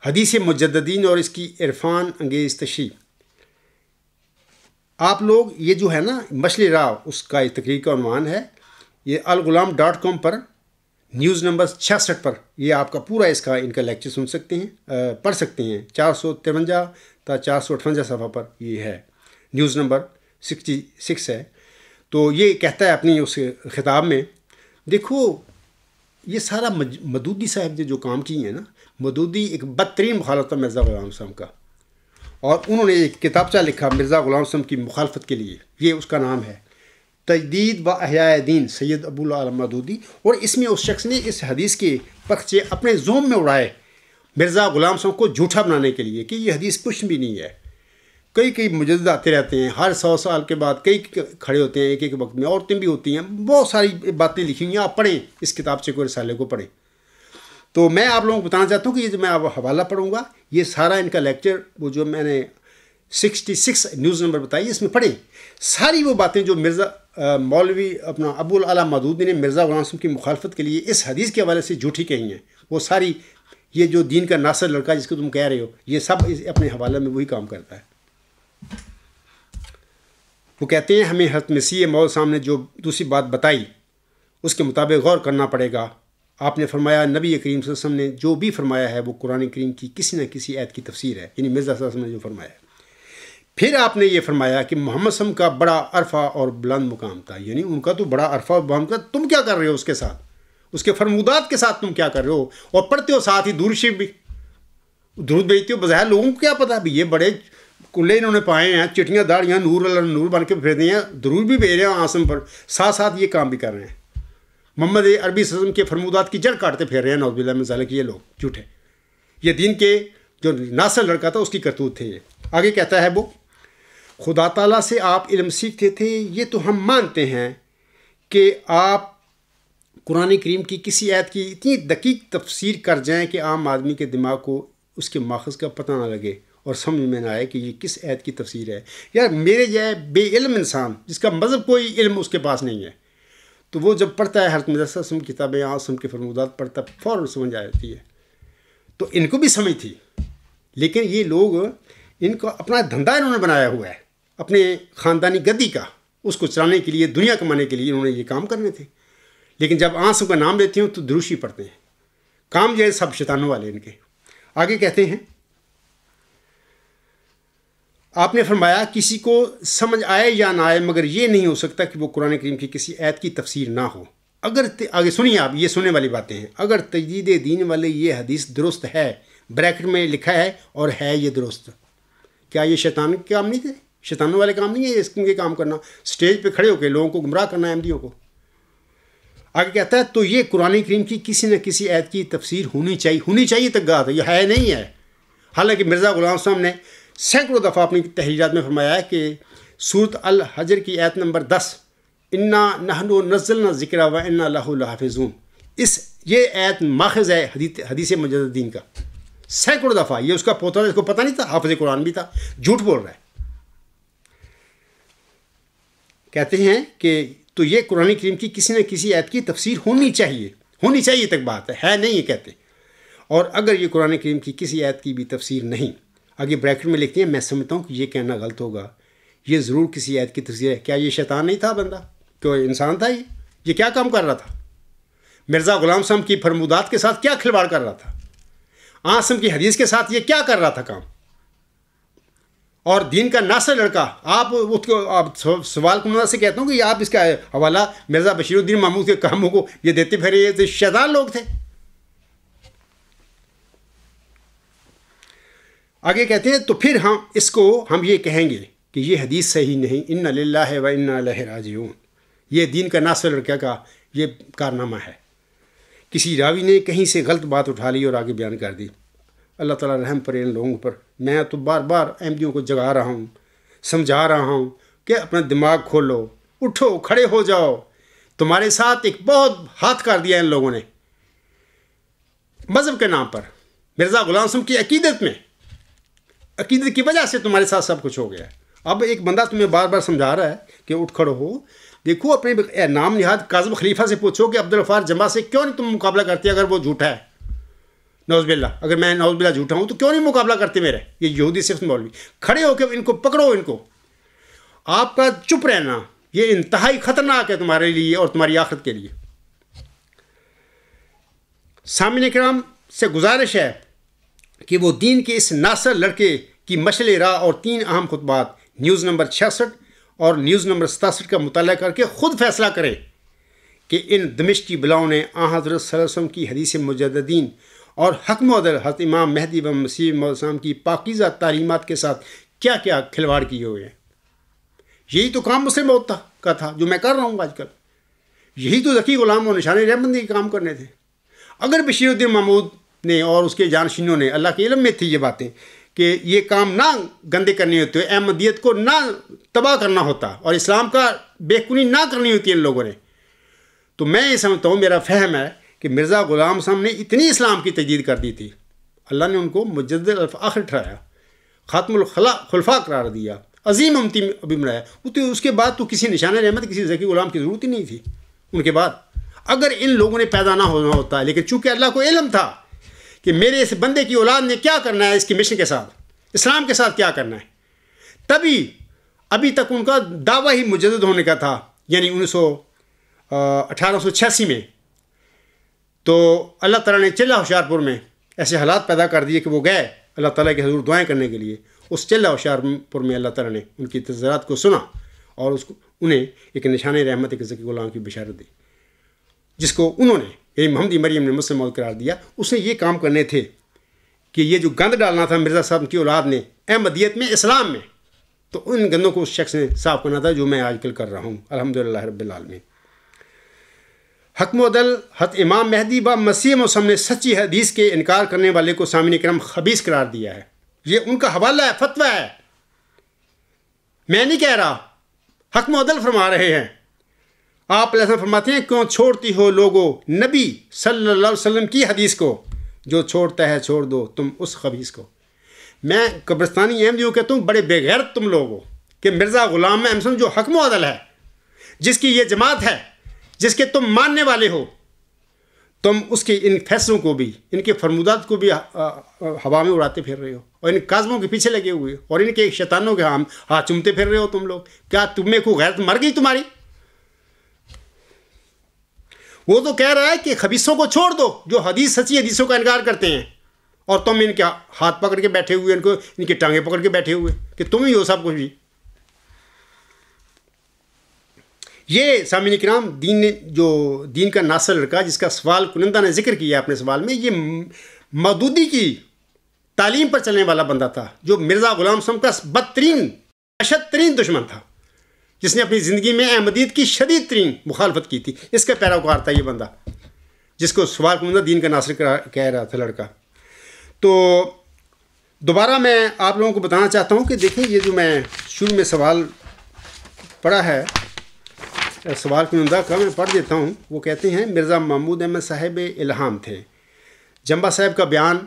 حدیث مجددین اور اس کی عرفان انگیز تشریح۔ آپ لوگ یہ جو ہے نا مشل راہ اس کا یہ تقریر کا عنوان ہے، یہ الغلام.com پر نیوز نمبر 66 پر یہ آپ کا پورا اس کا ان کا لیکچر سن سکتے ہیں، پڑھ سکتے ہیں، 453 تا 458 صفحہ پر یہ ہے، نیوز نمبر 66 ہے۔ تو یہ کہتا ہے اپنی اس خطاب میں، دیکھو یہ سارا مودودی صاحب نے جو کام کیے ہیں نا، مودودی ایک بدترین مخالف تھا مرزا غلام صاحب کا، اور انہوں نے ایک کتابچہ لکھا مرزا غلام صاحب کی مخالفت کے لیے، یہ اس کا نام ہے تجدید و احیاء دین سید ابو العالم مودودی، اور اس میں اس شخص نے اس حدیث کے پرچے اپنے زوم میں اڑائے مرزا غلام صاحب کو جھوٹا بنانے کے لیے کہ یہ حدیث کچھ بھی نہیں ہے، کئی کئی مجدد آتے رہتے ہیں، ہر 100 سال کے بعد کئی کھڑے ہوتے ہیں ایک ایک وقت میں، عورتیں بھی ہوتی ہیں، بہت ساری باتیں لکھی ہوئی ہیں، آپ پڑھیں اس کتابچے کو، رسالے کو پڑھیں۔ تو میں آپ لوگوں کو بتانا چاہتا ہوں کہ یہ جو میں آپ حوالہ پڑھوں گا، یہ سارا ان کا لیکچر، وہ جو میں نے 66 نیوز نمبر بتائی، اس میں پڑھیں ساری وہ باتیں جو مرزا مولوی اپنا ابو الاعلیٰ مودودی نے مرزا غلام حسن کی مخالفت کے لیے اس حدیث کے حوالے سے جھوٹی کہی ہیں، وہ ساری، یہ جو دین کا ناصر لڑکا جس کو تم کہہ رہے ہو، یہ سب اپنے حوالے میں وہی کام کرتا ہے۔ وہ کہتے ہیں ہمیں حضرت مسیح موعود صاحب نے جو دوسری بات بتائی اس کے مطابق غور کرنا پڑے گا۔ آپ نے فرمایا نبی کریم صلی اللہ علیہ وسلم نے جو بھی فرمایا ہے وہ قرآن کریم کی کسی نہ کسی آیت کی تفسیر ہے، یعنی مرزا صلی اللہ علیہ وسلم نے جو فرمایا ہے۔ پھر آپ نے یہ فرمایا کہ محمد صلی اللہ علیہ وسلم کا بڑا عرفہ اور بلند مقام تھا، یعنی ان کا تو بڑا عرفہ اور بلند تھا، تم کیا کر رہے ہو اس کے ساتھ، اس کے فرمودات کے ساتھ تم کیا کر رہے ہو، اور پڑھتے ہو ساتھ ہی درود شریف بھی، درود بھیجتے ہو، بظاہر لوگوں کو کیا پتا بھی یہ بڑے کلے انہوں نے پائے ہیں، چٹیاں داڑیاں نور اللہ نور بن کے پھر رہی ہیں، درود بھی بھیج رہے ہیں آسم پر، ساتھ ساتھ یہ کام بھی کر رہے ہیں، محمد عربی صلی اللہ علیہ وسلم کے فرمودات کی جڑ کاٹتے پھر رہے ہیں، نعوذ باللہ من ذالک، یہ لوگ جھوٹے، یہ دین کے جو ناصر لڑکا تھا اس کی کرتوت تھے۔ یہ آگے کہتا ہے وہ خدا تعالیٰ سے آپ علم سیکھتے تھے، یہ تو ہم مانتے ہیں کہ آپ قرآن کریم کی کسی آیت کی اتنی دقیق تفسیر کر جائیں کہ عام آدمی کے دماغ کو اس کے ماخذ کا پتہ نہ لگے اور سمجھ میں نہ آئے کہ یہ کس آیت کی تفسیر ہے۔ یار میرے جائے بے علم انسان جس کا مذہب کوئی علم اس کے پاس نہیں ہے، تو وہ جب پڑھتا ہے حضرت مرزا صلی اللہ علیہ وسلم کتابیں اعظم کے فرمودات پڑھتا فوراً سمجھ آ جاتی ہے۔ تو ان کو بھی سمجھ تھی، لیکن یہ لوگ، ان کو اپنا دھندا انہوں نے بنایا ہوا ہے، اپنے خاندانی گدی کا، اس کو چلانے کے لیے، دنیا کمانے کے لیے انہوں نے یہ کام کرنے تھے۔ لیکن جب آنسوں کا نام لیتی ہوں تو دروشی پڑھتے ہیں، کام جو ہے سب شیطانوں والے ان کے۔ آگے کہتے ہیں آپ نے فرمایا کسی کو سمجھ آئے یا نہ آئے مگر یہ نہیں ہو سکتا کہ وہ قرآن کریم کی کسی آیت کی تفسیر نہ ہو۔ اگر آگے سنیے آپ، یہ سننے والی باتیں ہیں، اگر تجدید دین والے یہ حدیث درست ہے، بریکٹ میں لکھا ہے اور ہے یہ درست، کیا یہ شیطان کے کام نہیں تھے؟ شیطانوں والے کام نہیں ہے اس کے کام کرنا، سٹیج پہ کھڑے ہو کے لوگوں کو گمراہ کرنا، احمدیوں کو۔ آگے کہتا ہے تو یہ قرآن کریم کی کسی نہ کسی آیت کی تفسیر ہونی چاہیے تک کہا تھا، یہ ہے نہیں ہے۔ حالانکہ مرزا غلام صاحب نے سینکڑوں دفعہ اپنی تحریرات میں فرمایا ہے کہ سورۃ الحجر کی آیت نمبر 10 انا نحن نزلنا ذکر و انا لہ لحافظون، یہ آیت ماخذ ہے حدیث مجددین کا، سینکڑوں دفعہ۔ یہ اس کا پوتا تھا، اس کو پتہ نہیں تھا، حافظ قرآن بھی تھا، جھوٹ بول رہا ہے۔ کہتے ہیں کہ تو یہ قرآن کریم کی کسی نہ کسی آیت کی تفسیر ہونی چاہیے تک بات ہے نہیں یہ کہتے۔ اور اگر یہ قرآن کریم کی کسی آیت کی بھی تفسیر نہیں، آگے بریکٹ میں لکھتے ہیں میں سمجھتا ہوں کہ یہ کہنا غلط ہوگا، یہ ضرور کسی آیت کی تفسیر ہے۔ کیا یہ شیطان نہیں تھا بندہ؟ کوئی انسان تھا؟ یہ کیا کام کر رہا تھا؟ مرزا غلام صاحب کی فرمودات کے ساتھ کیا کھلواڑ کر رہا تھا؟ آسم کی حدیث کے ساتھ یہ کیا کر رہا تھا کام؟ اور دین کا ناصر لڑکا، آپ سوال کو سے کہتا ہوں کہ آپ اس کا حوالہ مرزا بشیر الدین محمود کے کاموں کو یہ دیتے پھر، یہ تو شیطان لوگ تھے۔ آگے کہتے ہیں تو پھر ہم یہ کہیں گے کہ یہ حدیث صحیح نہیں، انا للہ و انا الیہ راجعون، یہ دین کا ناصر لڑکا کا یہ کارنامہ ہے۔ کسی راوی نے کہیں سے غلط بات اٹھا لی اور آگے بیان کر دی، اللہ تعالیٰ رحم کرے ان لوگوں پر۔ میں تو بار بار احمدیوں کو جگا رہا ہوں، سمجھا رہا ہوں کہ اپنا دماغ کھولو، اٹھو، کھڑے ہو جاؤ۔ تمہارے ساتھ ایک بہت ہاتھ کر دیا ان لوگوں نے مذہب کے نام پر، مرزا غلام صاحب کی عقیدت کی وجہ سے تمہارے ساتھ سب کچھ ہو گیا ہے۔ اب ایک بندہ تمہیں بار بار سمجھا رہا ہے کہ اٹھ کھڑو ہو، دیکھو اپنے نام نہاد کاظم خلیفہ سے پوچھو کہ عبدالغفار جمعہ سے کیوں نہیں تم مقابلہ کرتے اگر وہ جھوٹا ہے، نعوذ باللہ، اگر میں نعوذ باللہ جھوٹا ہوں تو کیوں نہیں مقابلہ کرتے میرے یہ یہودی صفت مولوی؟ کھڑے ہو کے ان کو پکڑو، ان کو۔ آپ کا چپ رہنا یہ انتہائی خطرناک ہے تمہارے لیے اور تمہاری آخرت کے لیے۔ سامعین کرام سے گزارش ہے کہ وہ دین کے اس ناصر لڑکے کی مشعل راہ اور 3 اہم خطبات نیوز نمبر 66 اور نیوز نمبر 67 کا مطالعہ کر کے خود فیصلہ کرے کہ ان دمشقی بلاؤں نے حضرت صلی اللہ علیہ وسلم کی حدیث مجددین اور حکم عدل حضرت امام مہدی و مسیح موعود السلام کی پاکیزہ تعلیمات کے ساتھ کیا کیا کھلواڑ کیے ہوئے ہیں۔ یہی تو کام مسلم موعود کا تھا جو میں کر رہا ہوں آج کل، یہی تو ذکی غلام و نشان رحمندی کے کام کرنے تھے۔ اگر بشیر الدین محمود نے اور اس کے جانشینوں نے، اللہ کے علم میں تھی یہ باتیں کہ یہ کام نہ گندے کرنے ہوتے، احمدیت کو نہ تباہ کرنا ہوتا اور اسلام کا بےخونی نہ کرنی ہوتی ان لوگوں نے، تو میں یہ سمجھتا ہوں، میرا فہم ہے کہ مرزا غلام صاحب نے اتنی اسلام کی تجدید کر دی تھی، اللہ نے ان کو مجدد الفاخر ٹھہرایا، خاتم الخلفاء قرار دیا، عظیم امتی ابھی بنایا، تو اس کے بعد تو کسی نشان رحمت، کسی ذکی غلام کی ضرورت ہی نہیں تھی ان کے بعد، اگر ان لوگوں نے پیدا نہ ہونا ہوتا. لیکن چونکہ اللہ کو علم تھا کہ میرے اس بندے کی اولاد نے کیا کرنا ہے اس کی مشن کے ساتھ، اسلام کے ساتھ کیا کرنا ہے، تبھی ابھی تک ان کا دعویٰ ہی مجدد ہونے کا تھا. یعنی 1886 میں تو اللہ تعالیٰ نے چلہ ہوشیارپور میں ایسے حالات پیدا کر دیے کہ وہ گئے اللہ تعالیٰ کے حضور دعائیں کرنے کے لیے. اس چلہ ہوشیارپور میں اللہ تعالیٰ نے ان کی تذکرات کو سنا اور انہیں ایک نشان رحمت، ایک ذکی غلام کی بشارت دی، جس کو انہوں نے، یعنی محمدی مریم نے مسلم موت قرار دیا. اس نے یہ کام کرنے تھے کہ یہ جو گند ڈالنا تھا مرزا صاحب کی اولاد نے احمدیت میں، اسلام میں، تو ان گندوں کو اس شخص نے صاف کرنا تھا، جو میں آج کل کر رہا ہوں الحمدللہ رب العالمین. حکم و عدل حضرت امام مہدی با مسیح موسم نے سچی حدیث کے انکار کرنے والے کو سامعین کرام خبیث قرار دیا ہے. یہ ان کا حوالہ ہے، فتویٰ ہے، میں نہیں کہہ رہا، حکم و عدل فرما رہے ہیں. آپ علیہ السلام فرماتے ہیں کیوں چھوڑتی ہو لوگوں نبی صلی اللہ علیہ وسلم کی حدیث کو، جو چھوڑتا ہے چھوڑ دو تم اس خبیث کو. میں قبرستانی احمدیوں کہتا ہوں بڑے بے غیرت تم لوگ ہو کہ مرزا غلام احمد جو حکم و عدل ہے، جس کی یہ جماعت ہے، جس کے تم ماننے والے ہو، تم اس کے ان فیصلوں کو بھی، ان کے فرمودات کو بھی ہوا میں اڑاتے پھر رہے ہو اور ان کاظموں کے پیچھے لگے ہوئے اور ان کے شیطانوں کے ہاتھ چومتے پھر رہے ہو تم لوگ. کیا تمہیں کوئی غیرت مر گئی تمہاری؟ وہ تو کہہ رہا ہے کہ خبیثوں کو چھوڑ دو جو حدیث سچی حدیثوں کا انکار کرتے ہیں، اور تم ان کے ہاتھ پکڑ کے بیٹھے ہوئے، ان کی ٹانگیں پکڑ کے بیٹھے ہوئے کہ تم ہی ہو سب کچھ بھی. یہ سامعین کرام دین کا ناصر لڑکا جس کا سوال کنندہ نے ذکر کیا اپنے سوال میں، یہ مودودی کی تعلیم پر چلنے والا بندہ تھا، جو مرزا غلام صاحب کا بدترین اشد ترین دشمن تھا، جس نے اپنی زندگی میں احمدیت کی شدید ترین مخالفت کی تھی. اس کا پیروکار تھا یہ بندہ، جس کو سوال کنندہ دین کا ناصر کہہ رہا تھا لڑکا. تو دوبارہ میں آپ لوگوں کو بتانا چاہتا ہوں کہ دیکھیں، یہ جو میں شروع میں سوال پڑھا ہے، سوال کنندہ کا میں پڑھ دیتا ہوں. وہ کہتے ہیں مرزا محمود احمد صاحب الہام تھے. جمبا صاحب کا بیان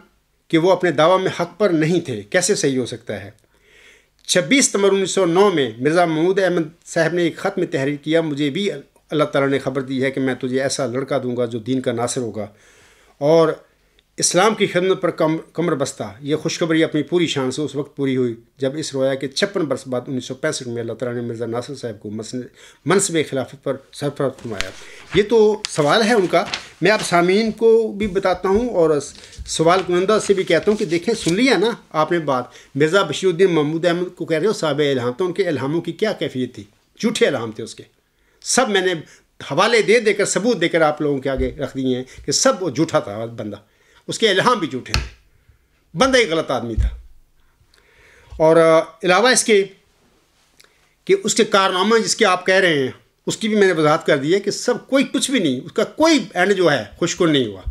کہ وہ اپنے دعویٰ میں حق پر نہیں تھے کیسے صحیح ہو سکتا ہے؟ 26 ستمبر 1909 میں مرزا محمود احمد صاحب نے ایک خط میں تحریر کیا، مجھے بھی اللہ تعالیٰ نے خبر دی ہے کہ میں تجھے ایسا لڑکا دوں گا جو دین کا ناصر ہوگا اور اسلام کی خدمت پر کمر بستہ. یہ خوشخبری اپنی پوری شان سے اس وقت پوری ہوئی جب اس رویا کے 56 برس بعد 1965 میں اللہ تعالیٰ نے مرزا ناصر صاحب کو منصب خلافت پر سرفراز فرمایا. یہ تو سوال ہے ان کا. میں آپ سامعین کو بھی بتاتا ہوں اور سوال کنندہ سے بھی کہتا ہوں کہ دیکھیں، سن لیا نا آپ نے بات، مرزا بشیر الدین محمود احمد کو کہہ رہے ہو صاحب الہام، تو ان کے الہاموں کی کیا کیفیت تھی؟ جھوٹے الہام تھے اس کے. سب میں نے حوالے دے کر ثبوت دے کر آپ لوگوں کے آگے رکھ دیے ہیں کہ سب وہ جھوٹا تھا بندہ، اس کے الہام بھی جھوٹے تھے، بندہ ایک غلط آدمی تھا. اور علاوہ اس کے کہ اس کے کارنامے جس کے آپ کہہ رہے ہیں، اس کی بھی میں نے وضاحت کر دی ہے کہ سب کوئی کچھ بھی نہیں، اس کا کوئی اینڈ جو ہے خوشکن نہیں ہوا.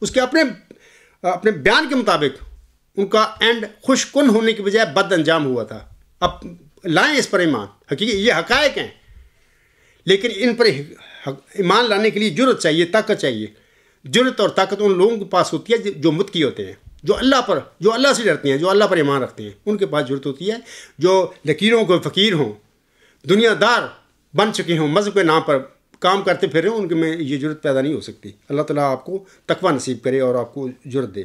اس کے اپنے بیان کے مطابق ان کا اینڈ خوشکن ہونے کی بجائے بد انجام ہوا تھا. اب لائیں اس پر ایمان، حقیقت یہ حقائق ہیں، لیکن ان پر ایمان لانے کے لیے جرأت چاہیے، طاقت چاہیے. جرأت اور طاقت ان لوگوں کے پاس ہوتی ہے جو متقی ہوتے ہیں، جو اللہ سے ڈرتے ہیں، جو اللہ پر ایمان رکھتے ہیں. ان کے پاس جرأت ہوتی ہے. جو لکیروں کو فقیر ہوں، دنیا دار بن چکے ہوں، مذہب کے نام پر کام کرتے پھر رہے ہوں، ان کے میں یہ جرأت پیدا نہیں ہو سکتی. اللہ تعالیٰ آپ کو تقویٰ نصیب کرے اور آپ کو جرأت دے.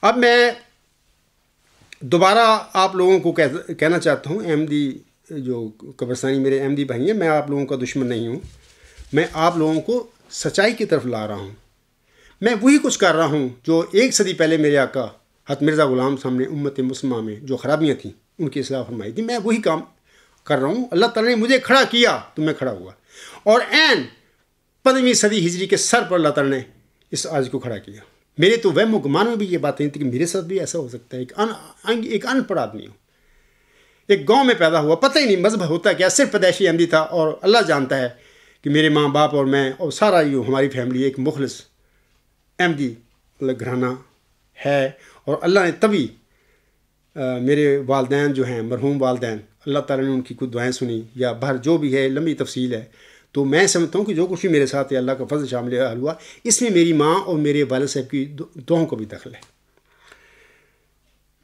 اب میں دوبارہ آپ لوگوں کو کہنا چاہتا ہوں، احمدی جو قبرستانی میرے احمدی بھائی ہیں، میں آپ لوگوں کا دشمن نہیں ہوں. میں آپ لوگوں کو سچائی کی طرف لا رہا ہوں. میں وہی کچھ کر رہا ہوں جو 1 صدی پہلے میرے آقا حضرت مرزا غلام صاحب نے امت مسلمہ میں جو خرابیاں تھیں ان کی اصلاح فرمائی تھی. میں وہی کام کر رہا ہوں. اللہ تعالیٰ نے مجھے کھڑا کیا تو میں کھڑا ہوا، اور عین 15ویں صدی ہجری کے سر پر اللہ تعالیٰ نے اس آج کو کھڑا کیا. میرے تو وہم و گمان میں بھی یہ باتیں تھیں کہ میرے ساتھ بھی ایسا ہو سکتا ہے. ایک ان پڑھ آدمی ہوں، ایک گاؤں میں پیدا ہوا، پتہ ہی نہیں مذہب ہوتا کیا، صرف پیدائشی احمدی تھا. اور اللہ جانتا ہے کہ میرے ماں باپ اور میں اور سارا یہ ہماری فیملی ایک مخلص احمدی گھرانہ ہے. اور اللہ نے تبھی میرے والدین جو ہیں مرحوم والدین اللہ تعالیٰ نے ان کی کچھ دعائیں سنی یا بہر جو بھی ہے لمبی تفصیل ہے، تو میں سمجھتا ہوں کہ جو کچھ بھی میرے ساتھ ہے اللہ کا فضل شامل ہوا، اس میں میری ماں اور میرے والد صاحب کی دعاؤں کو بھی دخل ہے۔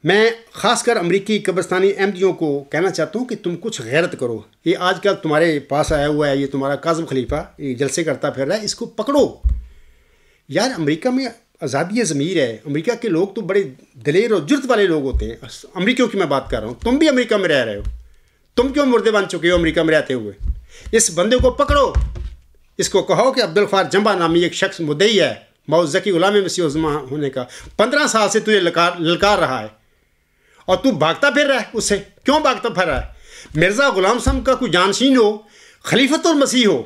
میں خاص کر امریکی قبرستانی احمدیوں کو کہنا چاہتا ہوں کہ تم کچھ غیرت کرو۔ یہ آج کل تمہارے پاس آیا ہوا ہے، یہ تمہارا کاظم خلیفہ یہ جلسے کرتا پھر رہا ہے، اس کو پکڑو یار۔ امریکہ میں آزادی ضمیر ہے، امریکہ کے لوگ تو بڑے دلیر اور جرت والے لوگ ہوتے ہیں۔ امریکیوں کی میں بات کر رہا ہوں، تم بھی امریکہ میں رہ رہے ہو، تم کیوں مردے بن چکے ہو امریکہ میں رہتے ہوئے؟ اس بندے کو پکڑو، اس کو کہو کہ عبدالغفار جمبا نامی ایک شخص مدعی ہے موعظ ذکی غلام مسیح الزماں ہونے کا، 15 سال سے تجھے للکار رہا ہے اور تو بھاگتا پھر رہا ہے اس سے۔ کیوں بھاگتا پھر رہا ہے؟ مرزا غلام صاحب کا کوئی جانشین ہو، خلیفۃ المسیح ہو،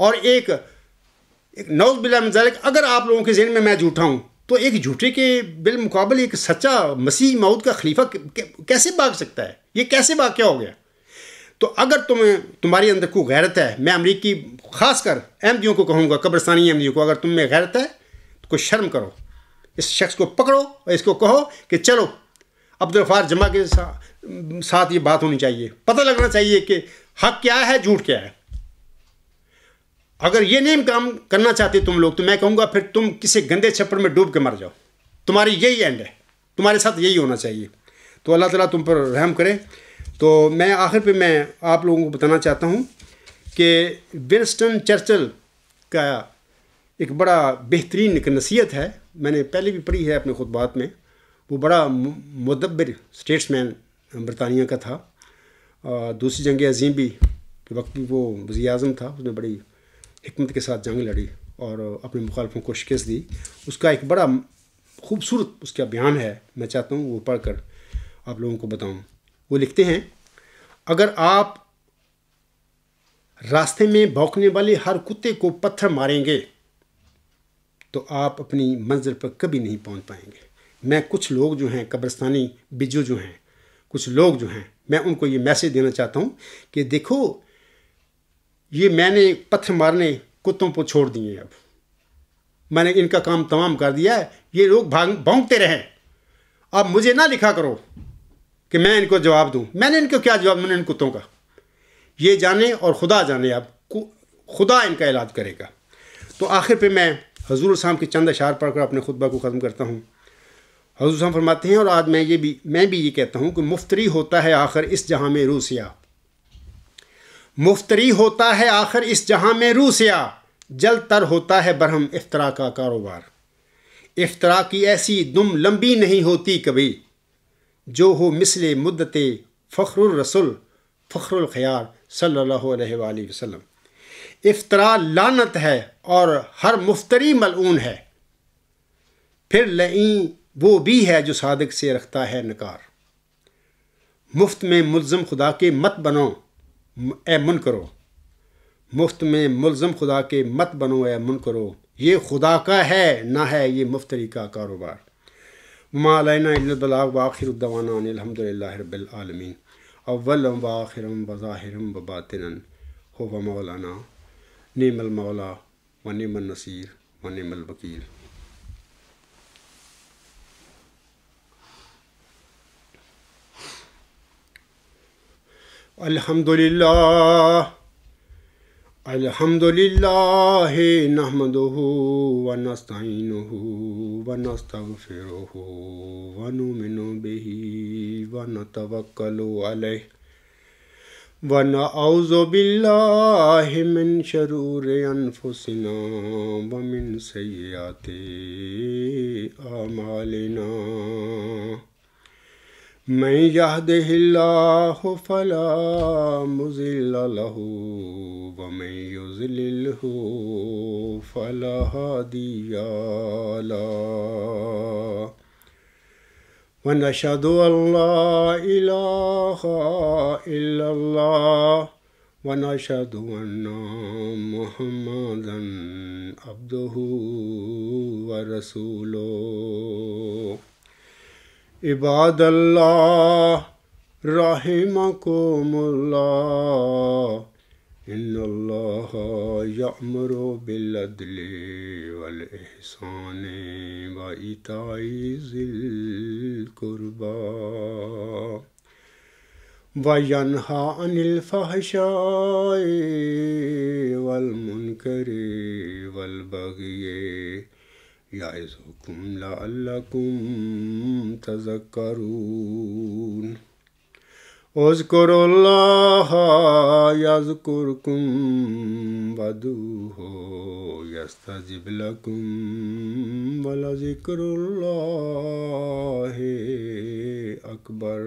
اور ایک نعوذ باللہ من ذالک، اگر آپ لوگوں کے ذہن میں میں جھوٹا ہوں تو ایک جھوٹے کے بالمقابل ایک سچا مسیح موعود کا خلیفہ کیسے بھاگ سکتا ہے؟ یہ کیسے واقعہ ہو گیا؟ تو اگر تمہاری اندر کوئی غیرت ہے، میں امریکی خاص کر احمدیوں کو کہوں گا، قبرستانی احمدیوں کو، اگر تم میں غیرت ہے تو کوئی شرم کرو، اس شخص کو پکڑو اور اس کو کہو کہ چلو عبدالغفار جمبا کے ساتھ یہ بات ہونی چاہیے، پتہ لگنا چاہیے کہ حق کیا ہے جھوٹ کیا ہے۔ اگر یہ نہیں کام کرنا چاہتے تم لوگ تو میں کہوں گا پھر تم کسی گندے چھپڑ میں ڈوب کے مر جاؤ، تمہاری یہی اینڈ ہے، تمہارے ساتھ یہی ہونا چاہیے۔ تو اللہ تعالیٰ تم پر رحم کرے۔ تو میں آخر پہ میں آپ لوگوں کو بتانا چاہتا ہوں کہ ونسٹن چرچل کا ایک بڑا بہترین ایک نصیحت ہے، میں نے پہلے بھی پڑھی ہے اپنے خطبات میں۔ وہ بڑا مدبر اسٹیٹس مین برطانیہ کا تھا، دوسری جنگ عظیم بھی کے وقت بھی وہ وزیر اعظم تھا، اس نے بڑی حکمت کے ساتھ جنگ لڑی اور اپنے مخالفوں کو شکست دی۔ اس کا ایک بڑا خوبصورت اس کا بیان ہے، میں چاہتا ہوں وہ پڑھ کر آپ لوگوں کو بتاؤں۔ وہ لکھتے ہیں، اگر آپ راستے میں بھونکنے والے ہر کتے کو پتھر ماریں گے تو آپ اپنی منزل پر کبھی نہیں پہنچ پائیں گے۔ میں کچھ لوگ جو ہیں قبرستانی بجو جو ہیں، کچھ لوگ جو ہیں، میں ان کو یہ میسیج دینا چاہتا ہوں کہ دیکھو یہ میں نے پتھر مارنے کتوں کو چھوڑ دیے ہیں، اب میں نے ان کا کام تمام کر دیا ہے، یہ لوگ بھونکتے رہیں، اب مجھے نہ لکھا کرو کہ میں ان کو جواب دوں، میں نے ان کو کیا جواب، میں نے ان کتوں کا، یہ جانے اور خدا جانے، اب خدا ان کا علاج کرے گا۔ تو آخر پہ میں حضور صاحب کے چند اشعار پڑھ کر اپنے خطبہ کو ختم کرتا ہوں۔ حضور صاحب فرماتے ہیں، اور آج میں بھی یہ کہتا ہوں کہ مفتری ہوتا ہے آخر اس جہاں میں روح سیاہ، مفتری ہوتا ہے آخر اس جہاں میں روح سیاہ، جل تر ہوتا ہے برہم افطرا کا کاروبار، افطرا کی ایسی دم لمبی نہیں ہوتی کبھی، جو ہو مثل مدت فخر الرسول فخر الخیار صلی اللہ علیہ وآلہ وسلم۔ افطرا لعنت ہے اور ہر مفتری ملعون ہے، پھر لعین وہ بھی ہے جو صادق سے رکھتا ہے نکار۔ مفت میں ملزم خدا کے مت بنو اے منکرو، مفت میں ملزم خدا کے مت بنو اے منکرو، یہ خدا کا ہے نہ ہے یہ مفتری کا کاروبار۔ وما علینا الا البلاغ وآخر الدعوانا ان الحمد للہ رب العالمین۔ اول و آخر و ظاہر و باطنا هو مولانا نعم المولا و نعم النصیر و نعم الوکیل۔ الحمدللہ نحمدہ ونستعینہ ونستغفرہ ونؤمن بہ ونتوکل علیہ ونعوذ باللہ من شرور انفسنا ومن سیئات اعمالنا، من یہدہ اللہ فلا مضل لہ ومن یضللہ فلا ہادی لہ، ونشہد ان لا الہ الا اللہ ونشہد ان محمدا عبدہ ورسولہ۔ عباد اللہ رحمکم اللہ، ان اللہ یأمر بالعدل والإحسان وإیتاء ذی القربی وَيَنْهَى عَنِ الْفَحْشَاءِ وَالْمُنْكَرِ وَالْبَغْيِ يَعِظُكُمْ لَعَلَّكُمْ تَذَكَّرُونَ اذْكُرُوا اللَّهَ يَذْكُرْكُمْ وَادْعُوهُ يَسْتَجِبْ لَكُمْ وَلَذِكْرُ اللَّهِ أَكْبَرُ